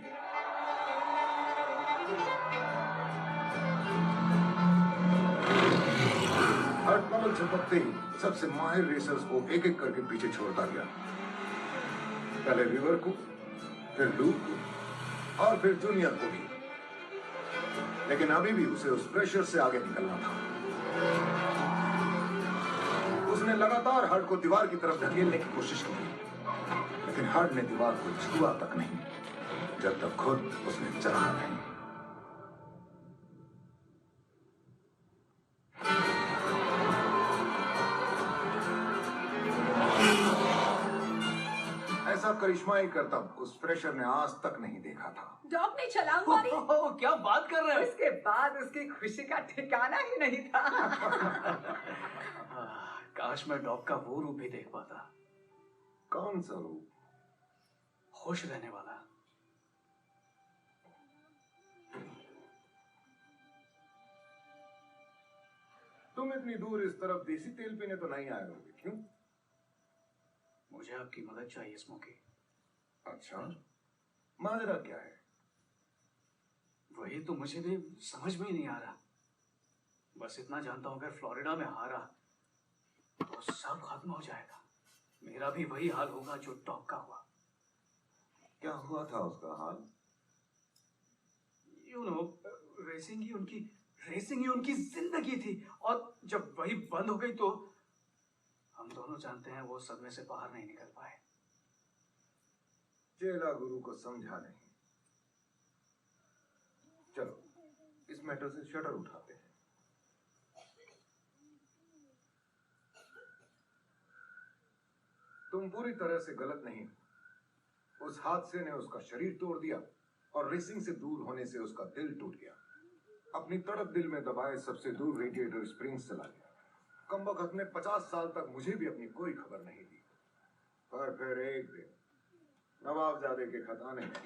हट कमल छपकते ही सबसे माहिर रेसर्स को एक एक करके पीछे छोड़ता गया। पहले रिवर को, फिर लूप को और फिर जूनियर को भी। लेकिन अभी भी उसे उस प्रेशर से आगे निकलना था। उसने लगातार हर्ड को दीवार की तरफ धकेलने की कोशिश की, लेकिन हर्ड ने दीवार को छुआ तक नहीं, जब तक खुद उसने चला नहीं। ऐसा करिश्माई करतब उस फ्रेशर ने आज तक नहीं देखा था। डॉग ने छलांग मारी। क्या बात कर रहे हैं? उसके बाद उसकी खुशी का ठिकाना ही नहीं था। काश मैं डॉग का वो रूप भी देख पाता। कौन सा रूप? खुश रहने वाला। तुम इतनी दूर इस तरफ देसी तेल पीने तो नहीं आए होंगे, क्यों? मुझे आपकी मदद चाहिए स्मोकी। अच्छा, माजरा क्या है? वही तो मुझे भी समझ में ही नहीं आ रहा। बस इतना जानता हूं, अगर फ्लोरिडा में हारा तो सब खत्म हो जाएगा। मेरा भी वही हाल होगा जो डॉग का हुआ। क्या हुआ था उसका हाल? यू नो, रेसिंग ही उनकी जिंदगी थी, और जब वही बंद हो गई तो हम दोनों जानते हैं वो सदमे से बाहर नहीं निकल पाए। चेला गुरु को समझा नहीं। चलो इस मैटर से शटर उठाते हैं। तुम पूरी तरह से गलत नहीं हो। उस हादसे ने उसका शरीर तोड़ दिया और रेसिंग से दूर होने से उसका दिल टूट गया। अपनी तड़प दिल में दबाए सबसे दूर रेडिएटर स्प्रिंग्स चला गया। कमबख्त ने 50 साल तक मुझे भी अपनी कोई खबर नहीं दी। पर फिर एक दिन नवाबजादे के खताने में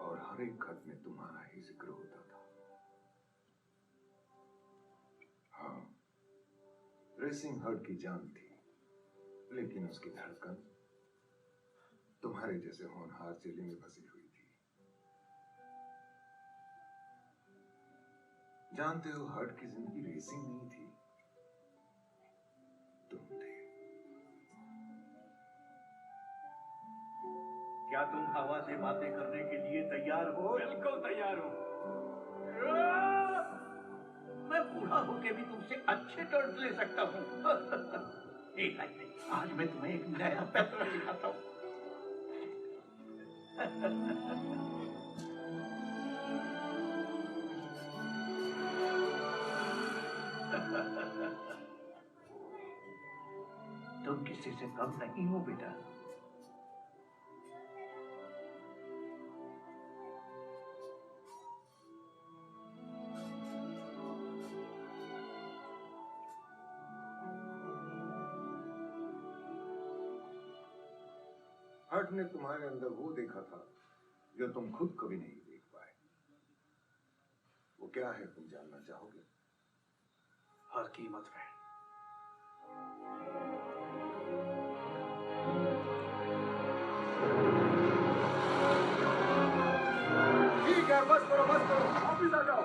और हर एक खत में तुम्हारा ही जिक्र होता था। हाँ, रेसिंग हर्ट की जान थी, लेकिन उसकी धड़कन तुम्हारे जैसे होनहार चेले में बसी हुई थी। जानते हो, हर्ट की जिंदगी रेसिंग नहीं थी, तुम थे। क्या तुम हवा से बातें करने के लिए तैयार हो? बिल्कुल तैयार हूँ। मैं बूढ़ा होके भी तुमसे अच्छे टर्न्स ले सकता हूँ। एक आज मैं तुम्हें एक नया पैटर्न सिखाता हूँ। तुम किसी से कम नहीं हो बेटा। हर्ट ने तुम्हारे अंदर वो देखा था जो तुम खुद कभी नहीं देख पाए। वो क्या है, तुम जानना चाहोगे? हर कीमत पे। ठीक है, बस करो, ऑफिस आ जाओ।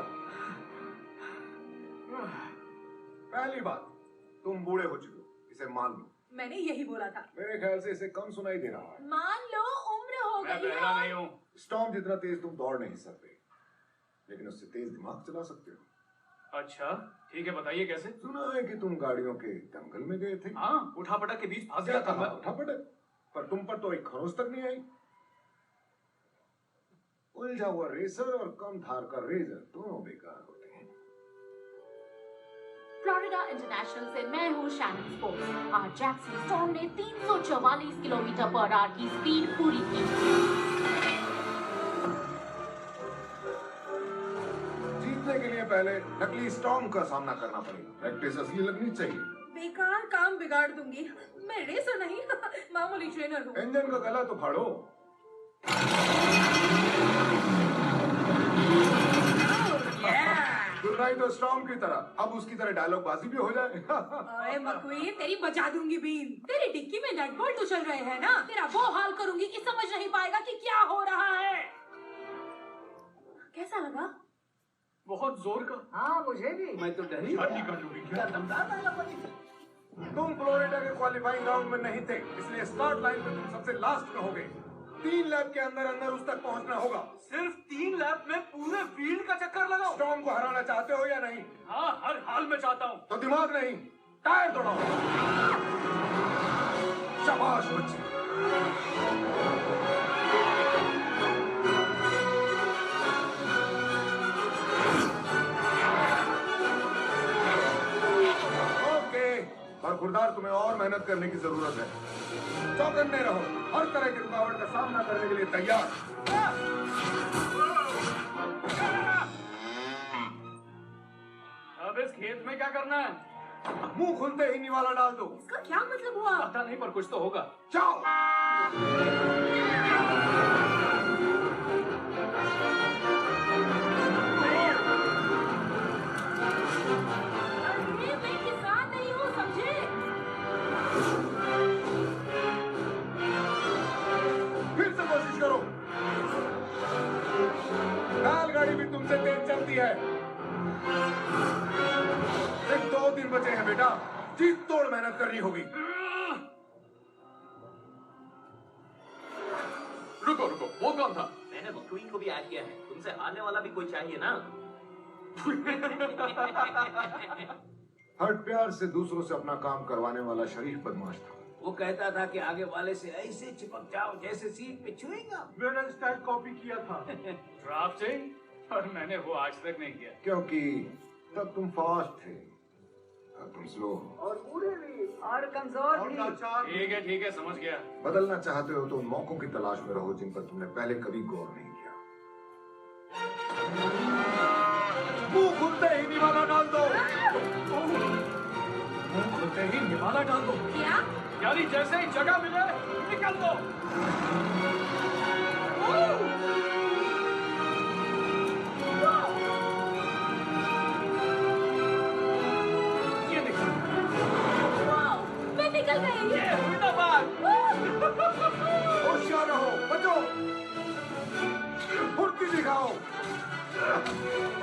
पहली बात, तुम बूढ़े हो चुके हो, इसे मान लो। मैंने यही बोला था। मेरे ख्याल से इसे कम सुनाई दे रहा है। मान लो, उम्र हो मैं गई बहरा नहीं हूँ। स्टॉर्म जितना तेज तुम दौड़ नहीं सकते, लेकिन उससे तेज दिमाग चला सकते हो। अच्छा, ठीक है, बताइए कैसे? सुना है कि तुम गाड़ियों के दंगल में गए थे। हाँ, उठापटक के बीच फंस गया था मैं। उठापटक? पर तुम पर तो एक खरोंच तक नहीं आई। उलझा हुआ रेसर और कम धार का रेजर दोनों बेकार होते हैं। फ्लोरिडा इंटरनेशनल से मैं हूँ शैनन स्पोर्ट्स। आज जैक्सन स्टॉर्म ने 344 किलोमीटर पर आवर की स्पीड पूरी की। जीतने के लिए पहले नकली स्टॉर्म का सामना करना पड़ेगा। प्रैक्टिस असली लगनी चाहिए। बेकार काम बिगाड़ दूंगी। मैं रेसर नहीं, मामूली ट्रेनर हूँ। इंजन का गला तो फाड़ो। गुड नाइट और स्टॉर्म की तरह अब उसकी तरह डायलॉग बाजी भी हो जाए। अरे मकवी, तेरी बचा दूंगी बीन। तेरी डिक्की में नट बोल्ट उछल रहे हैं ना, तेरा वो हाल करूंगी कि समझ नहीं पाएगा कि क्या हो रहा है। कैसा लगा? बहुत जोर का। हाँ, मुझे भी। मैं तो डर ही कर लूंगी। क्या दमदार डायलॉग बनी? तुम फ्लोरिडा के क्वालिफाइंग राउंड में नहीं थे, इसलिए स्टार्ट लाइन पे तुम सबसे लास्ट में हो गए। 3 लैप के अंदर अंदर उस तक पहुंचना होगा। सिर्फ 3 लैप में पूरे फील्ड का चक्कर लगाओ। स्टॉर्म को हराना चाहते हो या नहीं? हाँ, हर हाल में चाहता हूँ। तो दिमाग नहीं, टायर दौड़ाओ। शाबाश बच्चे। बरखुरदार, तुम्हें और मेहनत करने की जरूरत है। चौकन्ने रहो, हर तरह की रुकावट का सामना करने के लिए तैयार। अब इस खेत में क्या करना है? मुंह खुलते ही निवाला डाल दो। इसका क्या मतलब हुआ? पता नहीं, पर कुछ तो होगा। जाओ। बैलगाड़ी भी तुमसे तेज चलती है। सिर्फ 2 दिन बचे हैं बेटा, जी तोड़ मेहनत करनी होगी। रुको रुको, वो कौन था? मैंने मक्वीन को भी ऐड किया है। तुमसे हारने वाला भी कोई चाहिए ना? हर्ट प्यार से दूसरों से अपना काम करवाने वाला शरीफ बदमाश था। वो कहता था कि आगे वाले से ऐसे चिपक जाओ जैसे सीट पे छुएगा। मेरा स्टाइल कॉपी किया था। ड्राफ्टिंग? और मैंने वो आज तक नहीं किया। क्योंकि तब तुम फास्ट थे, अब तुम स्लो हो। और बूढ़े भी और कमजोर भी। ठीक है, समझ गया। बदलना चाहते हो तो उन मौकों की तलाश में रहो जिन पर तुमने पहले कभी गौर नहीं किया। मुंह खुलते ही निवाला डाल दो। मुंह खुलते ही निवाला डाल दो। क्या? यानी जैसे ही जगह मिले निकल दो। ये निकल। मैं निकल गई। ये हुई ना बात। होशियार रहो, बचो, फुर्ती दिखाओ।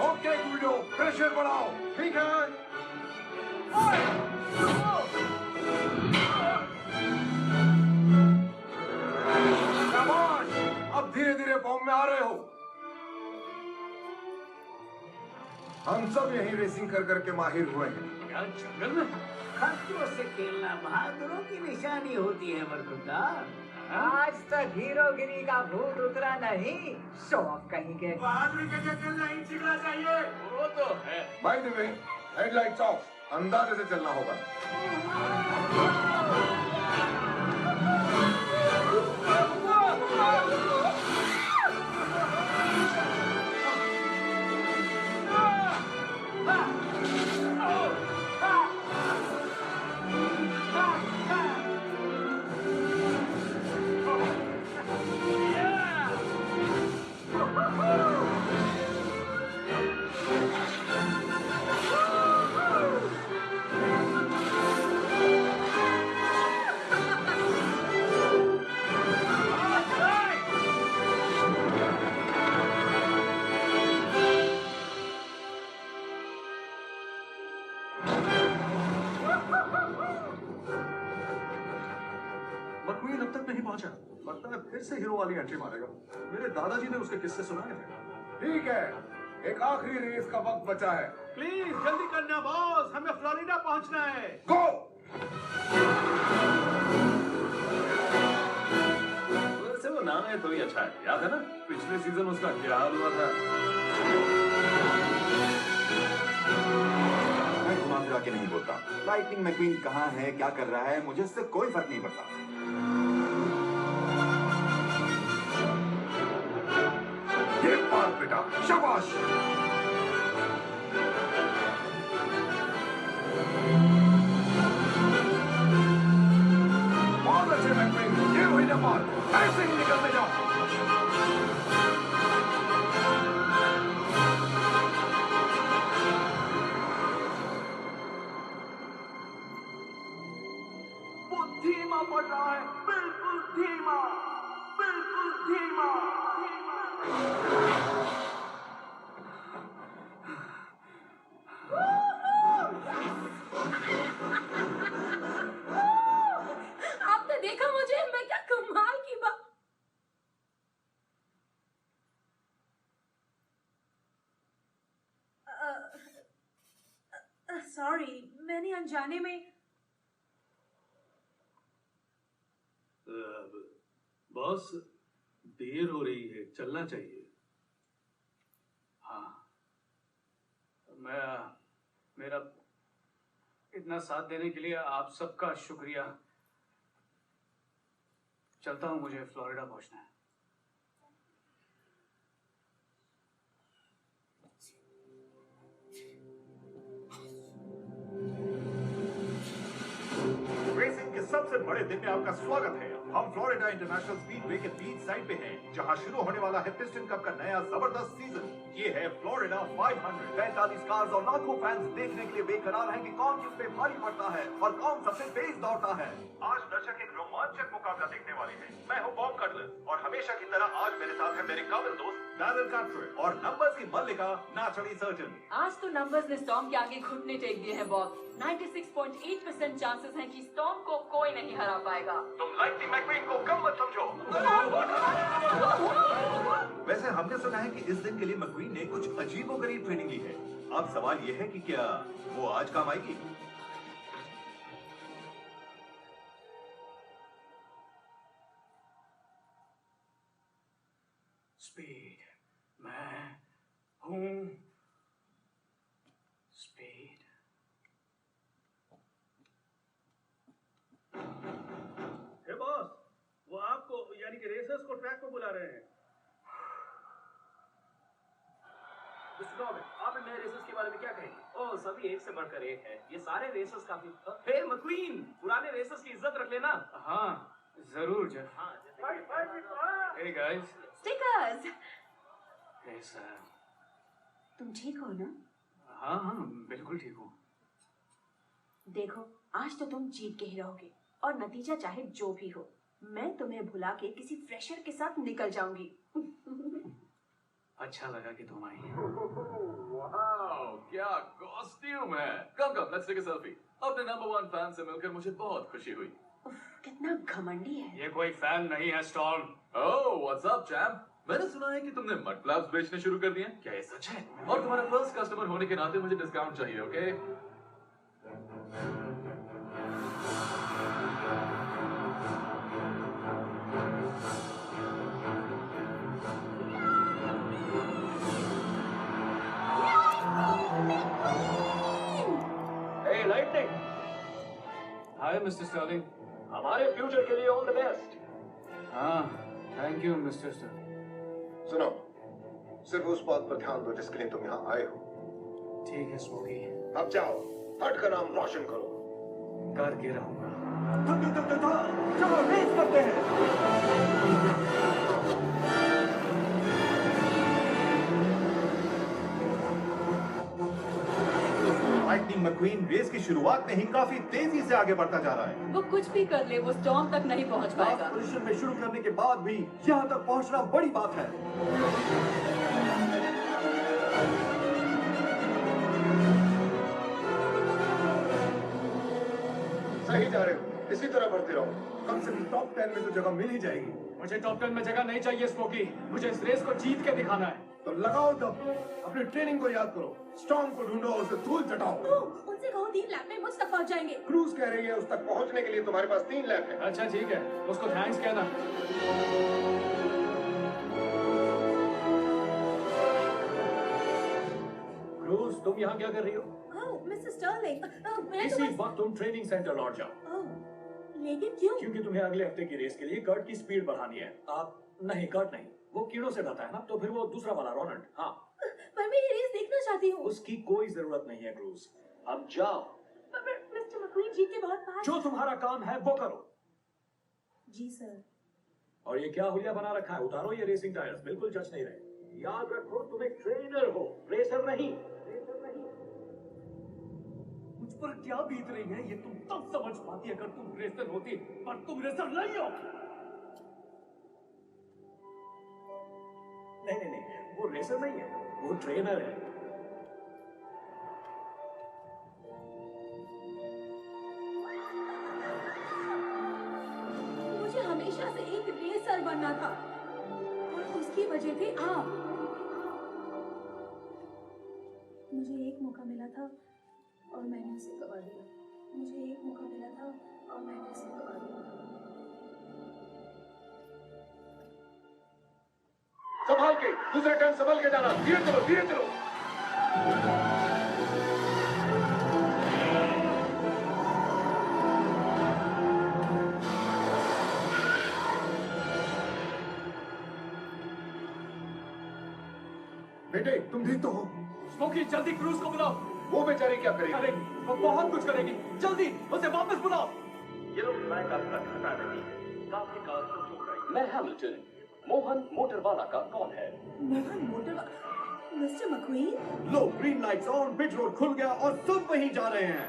ओके गुल्डो, प्रेशर बढ़ाओ। ठीक है। शाबाश, अब धीरे धीरे फॉर्म में आ रहे हो। हम सब यहीं रेसिंग कर करके माहिर हुए हैं। क्या जंगल में? खर्चों से खेलना बहादुरों की निशानी होती है मरकुंदार। आज तक हीरोगिरी का भूत उतरा नहीं। शो ऑफ कहीं के। बहादुरी के चक्कर नहीं चिकना चाहिए। वो तो है। By the way, headlights of, अंदाजे से चलना होगा। मकवीन अब तक नहीं पहुंचा। लगता है फिर से हीरो वाली एंट्री मारेगा। मेरे दादाजी ने उसके किस्से सुनाए थे। ठीक है, एक आखिरी रेस का वक्त बचा है। प्लीज जल्दी करना बॉस, हमें फ्लोरिडा पहुंचना है। गो। वैसे वो नाम है तो ही अच्छा है। याद है ना पिछले सीजन उसका क्या हाल हुआ था? मैं घुमा फिरा के नहीं बोलता। लाइटनिंग मैक्वीन कहाँ है, क्या कर रहा है, मुझे इससे कोई फर्क नहीं पड़ता। ये पार बेटा, शाबाश। बहुत अच्छे मैक्वीन, ये हुई ना पार। ऐसे ही निकलते जाओ। धीमा पड़ रहा है, बिल्कुल धीमा, बिल्कुल धीमा। आपने देखा मुझे, मैं क्या कमाल की बात। सॉरी, मैंने अनजाने में। बॉस, देर हो रही है, चलना चाहिए। हाँ, मेरा इतना साथ देने के लिए आप सबका शुक्रिया। चलता हूँ, मुझे फ्लोरिडा पहुंचना है। रेसिंग के सबसे बड़े दिन में आपका स्वागत है। हम फ्लोरिडा इंटरनेशनल स्पीडवे के बीच साइड पे हैं, जहां शुरू होने वाला है पिस्टन कप का नया जबरदस्त सीजन। ये है फ्लोरिडा 500। 45 कार्स और लाखों फैंस देखने के लिए बेकरार हैं कि कौन किस पे भारी पड़ता है और कौन सबसे तेज दौड़ता है। आज दर्शक एक रोमांचक मुकाबला देखने वाले हैं। मैं हूँ बॉब कटलर और हमेशा की तरह आज मेरे साथ है मेरे काबिल दोस्त डैरिल कार्टरेट और नंबर्स की मल्लिका नेचुरली सर्जन। आज तो नंबर्स ने स्टॉर्म के आगे घुटने टेक दिए हैं बॉब। 96.8% चांसेस हैं कि स्टॉर्म को कोई नहीं हरा पाएगा। तुम लाइटनिंग मैक्वीन को कम मत समझो। वैसे हमने सुना है कि इस दिन के लिए मैक्वीन ने कुछ अजीबोगरीब ट्रेनिंग ली है। अब सवाल यह है कि क्या वो आज काम आएगी? स्पीड, मैं हूँ स्पीड। हे बॉस, वो आपको यानी कि रेसर्स को ट्रैक पर बुला रहे हैं। मिस्टर डॉग, आप इन नए रेसर्स के बारे में क्या कहेंगे? ओह, सभी एक से बढ़कर एक है। ये सारे रेसर्स काफी। हे मक्वीन, पुराने रेसर्स की इज्जत रख लेना। हाँ, जरूर जेफ। हाँ, Hey guys. Stickers. Hey sir. तुम ठीक हो ना? हाँ हाँ, बिल्कुल ठीक हूँ। देखो, आज तो तुम जीत के ही रहोगे और नतीजा चाहे जो भी हो, मैं तुम्हें भुला के किसी फ्रेशर के साथ निकल जाऊंगी। अच्छा लगा कि तुम आई। वाओ, क्या कॉस्ट्यूम है। Come let's take a selfie. अपने नंबर 1 फैन से मिलकर मुझे बहुत खुशी हुई। कितना घमंडी है। ये कोई फैन नहीं है स्टॉर्म। ओह, व्हाट्स अप चैम्प? मैंने सुना है कि तुमने मड फ्लैप्स बेचने शुरू कर दिए। क्या ये सच है? और तुम्हारा फर्स्ट कस्टमर होने के नाते मुझे डिस्काउंट चाहिए, ओके? हे लाइटनिंग, हाय मिस्टर स्टर्लिंग। हमारे फ्यूचर के लिए ऑल द बेस्ट। हाँ, थैंक यू मिस्टर स्टर्लिंग। सुनो, सिर्फ उस बात पर ध्यान दो जिसके लिए तुम यहाँ आए हो। ठीक है स्मोकी। अब जाओ, हट का नाम रोशन करो। करके रहूंगा। चलो रेस करते हैं। लाइटनिंग मैक्वीन रेस की शुरुआत में ही काफी तेजी से आगे बढ़ता जा रहा है। वो कुछ भी कर ले, वो स्टॉर्म तक नहीं पहुंच पाएगा। पोजीशन में शुरू करने के बाद भी यहाँ तक पहुँचना बड़ी बात है। सही जा रहे हो, इसी तरह बढ़ते रहो। कम से कम टॉप 10 में तो जगह मिल ही जाएगी। मुझे टॉप 10 में जगह नहीं चाहिए स्मोकी। मुझे इस रेस को जीत के दिखाना है। तो लगाओ दम, अपनी ट्रेनिंग को याद करो। स्टॉर्म को ढूंढो और उसे धूल चटाओ। उनसे कहो 3 लैप में मुझ तक पहुंच जाएंगे। क्रूज कह रही है उस तक पहुंचने के लिए तुम्हारे पास 3 लैप है। अच्छा ठीक है, उसको थैंक्स कहना। क्रूज, तुम यहाँ क्या कर रही हो? ओह, मिस्टर स्टर्लिंग, मैं इसी वक्त तुम ट्रेनिंग सेंटर लौट जाओ। लेकिन क्यों? क्योंकि तुम्हें अगले हफ्ते की रेस के लिए कर्ट की स्पीड बढ़ानी है। आप नहीं, कर्ट नहीं, वो कीड़ों से डरता है ना, तो फिर वो दूसरा वाला रोनाल्ड। हाँ, पर मैं ये रेस देखना चाहती हूँ। उसकी कोई जरूरत नहीं है क्रूज। अब जाओ, मिस्टर मक्वीन जीत के बहुत पास। जो तुम्हारा काम है वो करो। जी सर। और ये क्या हुलिया बना रखा है? उतारो ये रेसिंग टायर्स, बिल्कुल जच नहीं रहे। याद रखो, तुम एक ट्रेनर हो, रेसर नहीं। मुझ पर क्या बीत रही है ये तुम तब समझ पाती अगर तुम रेसर होती, पर तुम रेसर नहीं हो। नहीं नहीं नहीं, वो रेसर नहीं है, वो ट्रेनर है। मुझे हमेशा से एक रेसर बनना था और उसकी वजह थे आप। मुझे एक मौका मिला था और मैंने उसे गवा दिया। मुझे एक मौका मिला था और मैंने उसे गवा दिया। संभाल के, दूसरे टर्न संभल के जाना। धीरे चलो, धीरे चलो। बेटे, तुम ठीक तो हो? स्मोकी, जल्दी क्रूज को बुलाओ। वो बेचारी क्या करेगी? करेगी, वो बहुत कुछ करेगी। जल्दी उसे वापस बुलाओ। ये लोग ट्रैक आपका घटा रही है। काफी कार को चूक रही है। मैं हैमिल्टन। मोहन मोटरवाला का कौन है? Mohan motor, mister McQueen. लो, green lights on, pit road खुल गया और सब वहीं जा रहे हैं।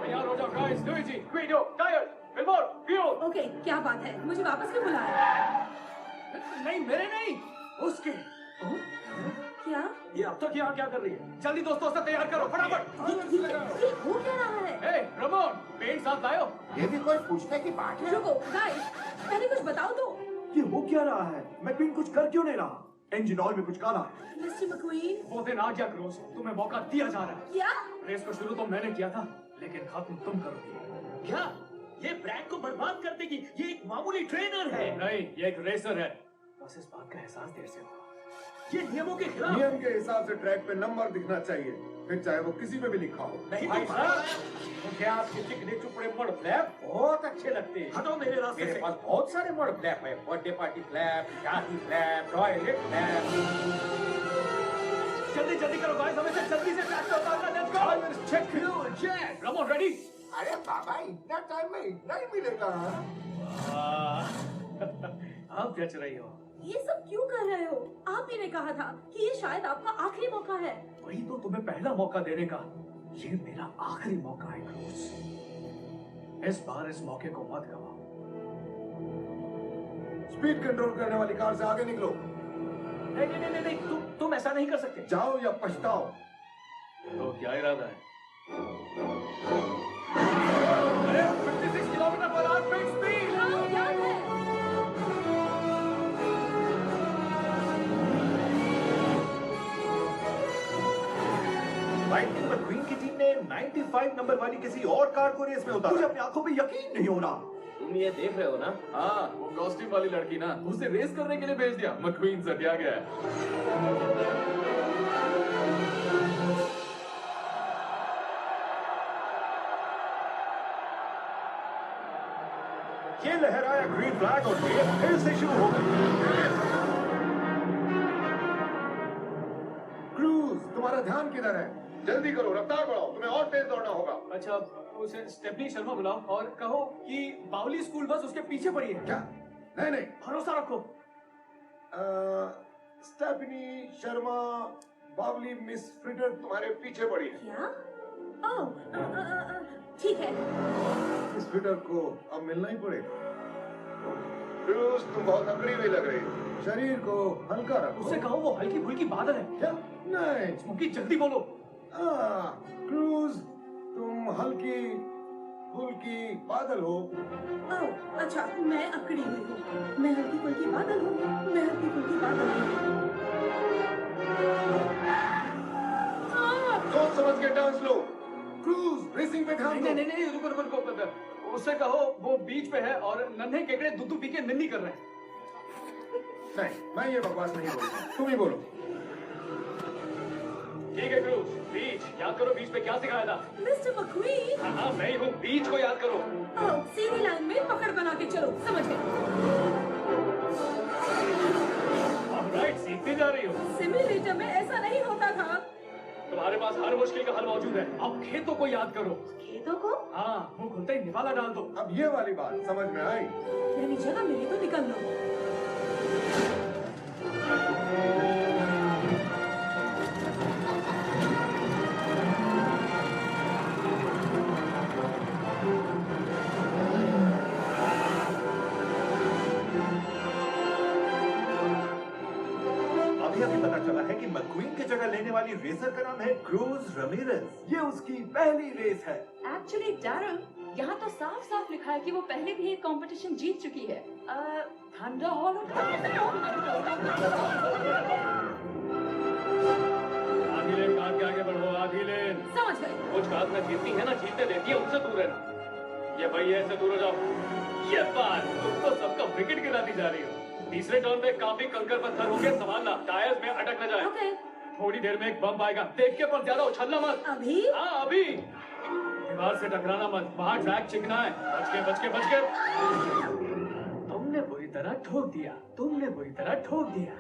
तैयार हो जाओ guys. Luigi, Guido, tyres, billboard, fuel. Okay, क्या बात है? मुझे वापस क्यों बुलाया? नहीं, मेरे नहीं, उसके। क्या? ये अब तक यहाँ क्या कर रही है? जल्दी दोस्तों से तैयार करो, फटाफट। ये हो क्या रहा है? हे, रमोन, पेंट साथ लायो। ये भी कोई पूछने की बात है? रुको, गाइस, पहले कुछ बताओ तो। ये हो क्या रहा है? मैक्वीन कुछ कर क्यों नहीं रहा? इंजन ऑयल में कुछ काला। Mister McQueen. वो दिन आ गया क्रूज, तुम्हें मौका दिया जा रहा है। क्या? रेस को शुरू तो मैंने किया था, लेकिन खत्म तुम करोगे। क्या? ये ब्रांड को बर्बाद कर देगी। ये एक मामूली ट्रेनर है। नहीं, ये एक रेसर है। बस इस बात का एहसास देर से हुआ। ये नियमों के खिलाफ। नियम के हिसाब से ट्रैक पे नंबर दिखना चाहिए, फिर चाहे वो किसी पे भी लिखा हो। नहीं भाई साहब, मुझे आपके चिकने चुपड़े मड फ्लैप बहुत अच्छे लगते हैं। हटो मेरे रास्ते से। मेरे पास बहुत सारे मड फ्लैप है। बर्थडे पार्टी फ्लैप, शादी फ्लैप, टॉयलेट फ्लैप। जल्दी जल्दी करो गाइस, हमें से जल्दी से ट्रैक पे उतारना। Let's go. Let's check you, Jack. Come on, ready? अरे बाबा, इतना टाइम में इतना ही मिलेगा? आप जच रही हो। ये सब क्यों कर रहे हो? आप ही ने कहा था कि ये शायद आपका आखिरी मौका है। वही तो तुम्हें पहला मौका देने का। ये मेरा आखिरी मौका है क्रूज। इस बार इस मौके को मत गवाओ। स्पीड कंट्रोल करने वाली कार से आगे निकलो। नहीं नहीं नहीं नहीं, तुम ऐसा नहीं कर सकते। जाओ या पछताओ। तो क्या इरादा है? अरे 56 kilometre per hour brake speed. याद है। लाइटनिंग मैक्वीन की टीम ने 95 नंबर वाली किसी और कार को रेस में उतारा। मुझे अपनी आंखों पे यकीन नहीं हो रहा। तुम ये देख रहे हो ना? हाँ, वो कॉस्ट्यूम वाली लड़की ना, उसे रेस करने के लिए भेज दिया। मैक्वीन सटिया गया है। ये लहराया ग्रीन फ्लैग और रेस फिर से शुरू हो गई। क्रूज, तुम्हारा ध्यान किधर है? जल्दी करो, रफ्तार बढ़ाओ, तुम्हें और तेज दौड़ना होगा। अच्छा, उसे स्टेफनी शर्मा बुलाओ और कहो कि बावली स्कूल बस उसके पीछे पड़ी है। क्या? नहीं नहीं, भरोसा रखो। स्टेफनी शर्मा, बावली मिस फ्रिटर तुम्हारे पीछे पड़ी है। क्या? ओह, ठीक है। मिस फ्रिटर को अब मिलना ही पड़ेगा। क्रूज, तुम बहुत अकड़ी हुई लग रही हो। शरीर को हल्का रखो। उससे कहो वो हल्की फुल्की बादल है। क्या? नहीं। स्मोकी, जल्दी बोलो। क्रूज, तुम हल्की फुल्की बादल हो। ओह, अच्छा, मैं अकड़ी हुई हूँ। मैं हल्की फुल्की बादल हूँ। मैं हल्की फुल्की बादल हूँ। सोच समझ के टर्न्स लो। क्रूज, रेसिंग पे ध्यान दो। नहीं, रुको रुको रुको। उससे कहो वो बीच पे है और नन्हे केकड़े दूध पी के निन्नी कर रहे हैं। नहीं, मैं ये बकवास नहीं बोलूंगा, तुम ही बोलो। ठीक है क्रूज, बीच याद करो। बीच पे क्या सिखाया था? Mister McQueen. हाँ, मैं ही हूँ। बीच को याद करो। ओह, सीधी लाइन में पकड़ बना के चलो, समझ गए? ऑलराइट, सीखती जा रही हो। सिमुलेटर में ऐसा नहीं होता था। तुम्हारे पास हर मुश्किल का हल मौजूद है। अब खेतों को याद करो। खेतों को? हाँ, मुंह खुलते ही निवाला डाल दो। अब ये वाली बात समझ में आई? यानी जगह मिली तो निकल लो। अभी पता चला है कि मैक्वीन की जगह लेने वाली रेसर का नाम है क्रूज रमीरेज। ये उसकी पहली रेस है। एक्चुअली डैरल, यहाँ तो साफ साफ लिखा है कि वो पहले भी एक कंपटीशन जीत चुकी है। Thunder hollow. आधी लेन कार के आगे बढ़ो, आधी लेन। समझ गए। कुछ कार ना जीतती है ना जीतने देती है, उनसे दूर रहना। ये भाई ऐसे दूर हो जाओ। ये बात तुम तो सबका विकेट गिराती जा रही हो। तीसरे टर्न में काफी कंकर पत्थर होंगे, संभालना टायर्स में अटक न जाए। ओके। थोड़ी देर में एक बम आएगा, देख के पर ज्यादा उछलना मत। अभी? हाँ, अभी। दीवार से टकराना मत, वहाँ ट्रैक चिकना है। बच के बच के बच के। तुमने बुरी तरह ठोक दिया, तुमने बुरी तरह ठोक दिया।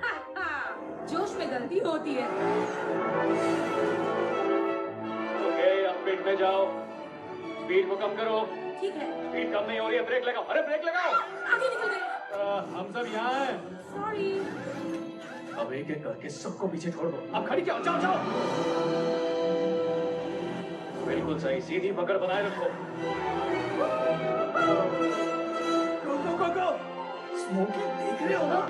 जोश में गलती होती है। ओके, अब पिट में जाओ। स्पीड को कम करो। ठीक है। स्पीड कम नहीं हो रही है, ब्रेक लगाओ। अरे ब्रेक लगाओ। आगे निकल गए। हम सब यहाँ हैं। सॉरी। अब एक एक करके सबको पीछे छोड़ दो। अब खड़ी क्या? जाओ जाओ। बिल्कुल सही, सीधी पकड़ बनाए रखो। गो गो गो गो। स्मोकी देख रहे हो ना?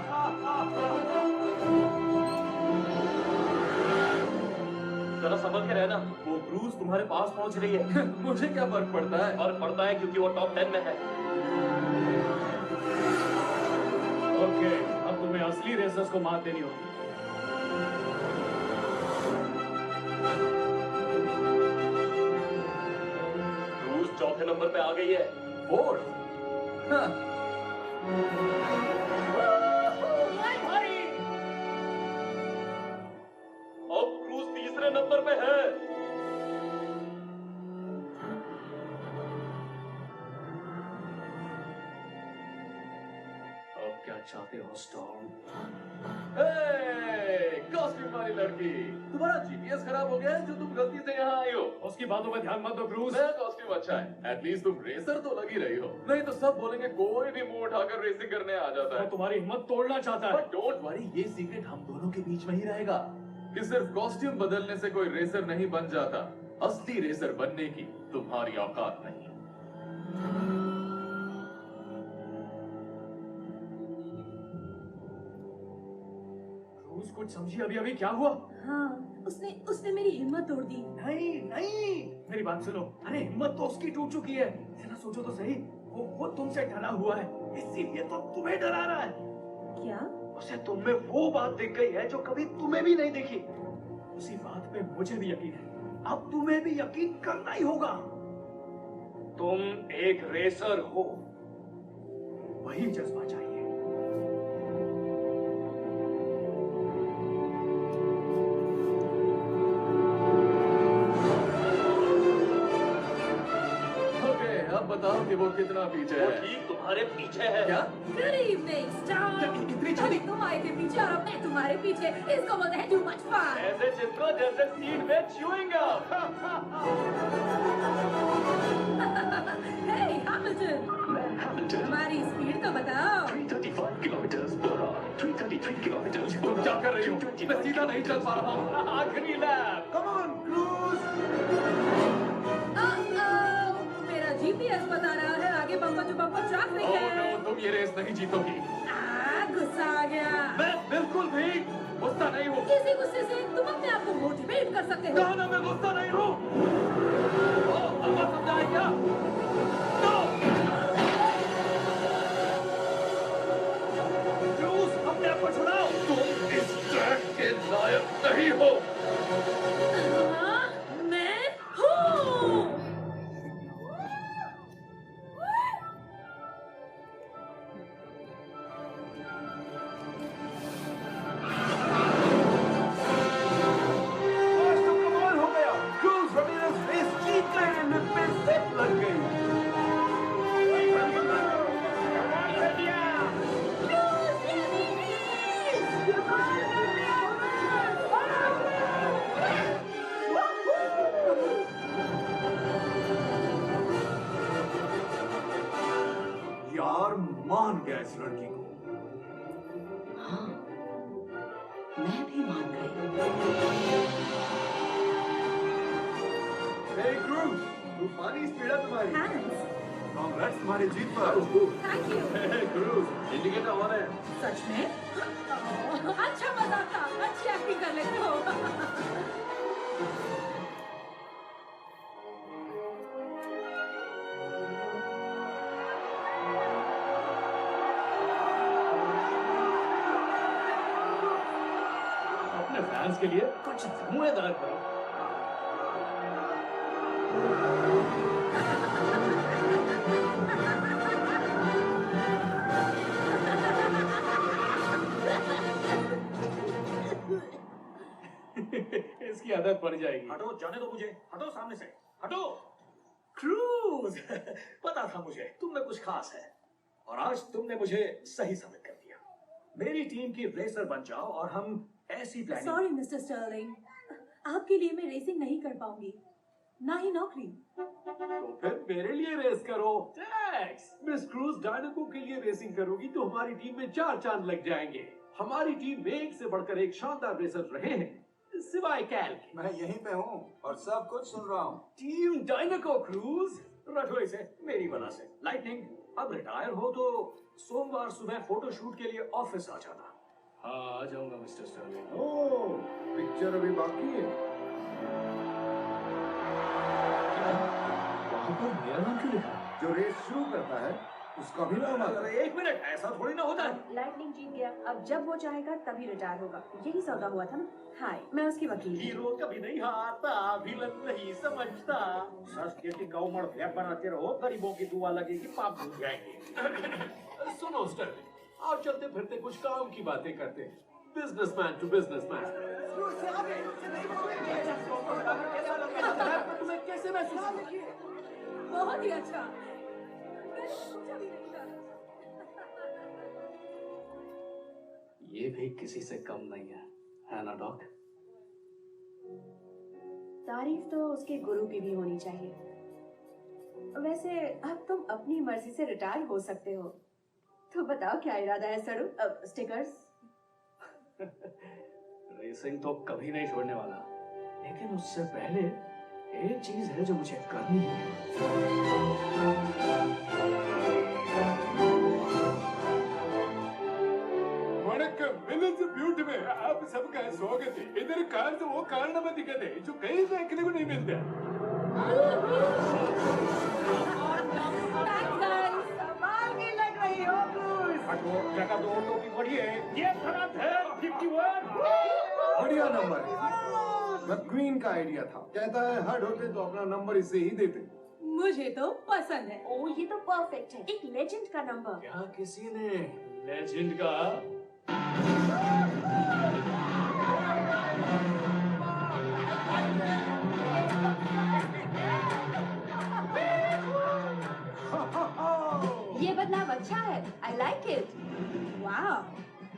जरा संभल के रहना। वो क्रूज तुम्हारे पास पहुंच रही है। मुझे क्या फर्क पड़ता है? फर्क पड़ता है क्योंकि वो टॉप 10 में है। ओके, अब तुम्हें असली रेसर्स को मात देनी होगी। क्रूज चौथे नंबर पे आ गई है। फोर्थ? भाई क्या चाहते हो स्टॉर्म? कॉस्ट्यूम वाली लड़की, तुम्हारा जीपीएस खराब हो गया है जो तुम गलती से यहाँ आई हो। उसकी बातों में ध्यान मत दो क्रूज। नया कॉस्ट्यूम अच्छा है, एटलीस्ट तुम रेसर तो लगी रही हो, नहीं तो सब बोलेंगे कोई भी मुंह उठाकर रेसिंग करने आ जाता है। वो तुम्हारी हिम्मत तोड़ना चाहता है। डोंट वरी, ये सीक्रेट हम दोनों के बीच में ही रहेगा कि सिर्फ कॉस्ट्यूम बदलने से कोई रेसर नहीं बन जाता। असली रेसर बनने की तुम्हारी औकात नहीं। कुछ समझी अभी अभी क्या हुआ? हाँ, उसने मेरी हिम्मत तोड़ दी। नहीं, मेरी बात सुनो। अरे हिम्मत तो उसकी टूट चुकी है। जरा सोचो तो सही, वो तुमसे डरा हुआ है, इसीलिए तो तुम्हें डरा रहा है। क्या? उसे तुम में वो बात दिख गई है जो कभी तुम्हें भी नहीं दिखी। उसी बात पे मुझे भी यकीन है, अब तुम्हें भी यकीन करना ही होगा। तुम एक रेसर हो, वही जज्बा चाहिए। बताओ कि वो कितना पीछे है। ठीक तुम्हारे पीछे है। क्या? Good evening, Star. इतनी जल्दी? तुम आए थे पीछे और अब मैं तुम्हारे पीछे। इसको बोलते हैं too much fun. ऐसे चिपको जैसे सीट में chewing gum. Hey, Hamilton. हमारी स्पीड तो बताओ। 335 किलोमीटर पर आवर, 333 किलोमीटर। तुम क्या कर रही हो? मैं सीधा नहीं चल पा रहा हूँ। आखिरी लैप। Come on, Cruz. मेरा जीपीएस बता रहा है आगे बम्पर टू बम्पर ट्रैफिक है। no, तुम ये रेस नहीं जीतोगी। गुस्सा आ गया। मैं बिल्कुल भी गुस्सा नहीं हूँ। इसी गुस्से से तुम अपने आप को मोटिवेट कर सकते हो। ना, मैं गुस्सा नहीं हूँ। अब बात समझ आई क्या? क्रूज, अपने आप को छुड़ाओ। तुम इस ट्रैक के लायक नहीं हो। मैं हूँ। मान गया इस लड़की को। हाँ, मैं भी मान गई। Hey, Cruz, तूफानी स्पीड है तुम्हारी। कांग्रेट्स तुम्हारी जीत पर। Thank you. Hey, Cruz, indicator on है। सच में? अच्छा मजाक था, अच्छी एक्टिंग कर लेते हो। फैंस के लिए कुछ धुआंधार करो। इसकी आदत पड़ जाएगी। हटो, जाने दो मुझे। हटो सामने से, हटो। क्रूज, पता था मुझे तुम में कुछ खास है और आज तुमने मुझे सही साबित कर दिया। मेरी टीम की रेसर बन जाओ और हम ऐसी प्लानिंग। सॉरी मिस्टर स्टर्लिंग, आपके लिए मैं रेसिंग नहीं कर पाऊंगी, ना ही नौकरी। तो फिर मेरे लिए रेस करो। टैक्स, मिस क्रूज डायनाको के लिए रेसिंग करोगी तो हमारी टीम में 4 चांद लग जाएंगे। हमारी टीम में एक से बढ़कर एक शानदार रेसर रहे हैं, सिवाय कैल के। मैं यहीं पे हूँ और सब कुछ सुन रहा हूँ। टीम डायनाको क्रूज, रखो इसे मेरी वजह से। लाइटनिंग, अब रिटायर हो तो सोमवार सुबह फोटोशूट के लिए ऑफिस आ जाना। हाँ, आ जाऊंगा मिस्टर स्टर्लिंग। ओह, पिक्चर अभी बाकी है। वहाँ पर मेरा नाम क्यों लिखा? जो रेस शुरू करता है उसका भी नाम आता है। एक मिनट, ऐसा थोड़ी ना होता है। लाइटनिंग जीत गया, अब जब वो चाहेगा तभी रिटायर होगा। यही सौदा हुआ था ना। हाय, मैं उसकी वकील। हीरो कभी नहीं हारता, विलन नहीं समझता। सच के टिकाऊ मड़फिया बनाते रहो, गरीबों की दुआ लगेगी, पाप भूल जाएंगे। सुनो स्टर्लिंग, आप चलते फिरते कुछ काम की बातें करते हैं। Businessman to businessman. तुम्हें कैसे महसूस? बहुत ही अच्छा। मैंने सोचा भी नहीं था। ये भी किसी से कम नहीं है ना डॉक? तारीफ तो उसके गुरु की भी होनी चाहिए। वैसे अब तुम अपनी मर्जी से रिटायर हो सकते हो, तो बताओ क्या इरादा है सरू? स्टिकर्स? रेसिंग तो कभी नहीं छोड़ने वाला, लेकिन उससे पहले एक चीज है जो मुझे करनी है। मिलियंस ब्यूटी में आप सबका स्वागत है। इधर कार वो कारनामा दिखाते हैं जो कहीं देखने को नहीं मिलते। लग रही हो जगह दो टोपी पड़ी है। ये खराब है 51। बढ़िया नंबर है। मैक्वीन का आइडिया था, कहता है हर्ड होते तो अपना नंबर इसे ही देते। मुझे तो पसंद है। ओ ये तो परफेक्ट है, एक लेजेंड का नंबर। क्या किसी ने लेजेंड का? ये बदलाव अच्छा है, आई लाइक इट। वाह,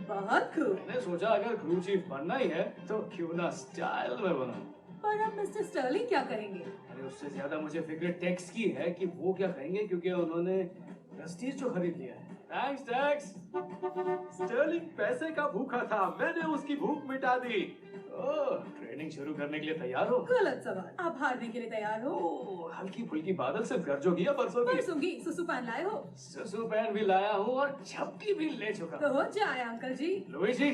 बहुत खूब। मैंने सोचा अगर क्रू चीफ बनना ही है तो क्यों ना स्टाइल में बनूं। पर अब मिस्टर स्टर्लिंग क्या करेंगे? अरे उससे ज्यादा मुझे फिक्र टैक्स की है कि वो क्या कहेंगे, क्योंकि उन्होंने प्रेस्टीज जो खरीद लिया है। Thanks tax. स्टर्लिंग पैसे का भूखा था, मैंने उसकी भूख मिटा दी। ओह, ट्रेनिंग शुरू करने के लिए तैयार हो? गलत सवाल। आप हारने के लिए तैयार हो? ओह, हल्की फुल्की बादल से गर्जो की या परसों की? परसों की सुसु पहन लाए हो? सुसु पैन भी लाया हूँ और झपकी भी ले चुका। तो हो जाए अंकल जी। लुई जी।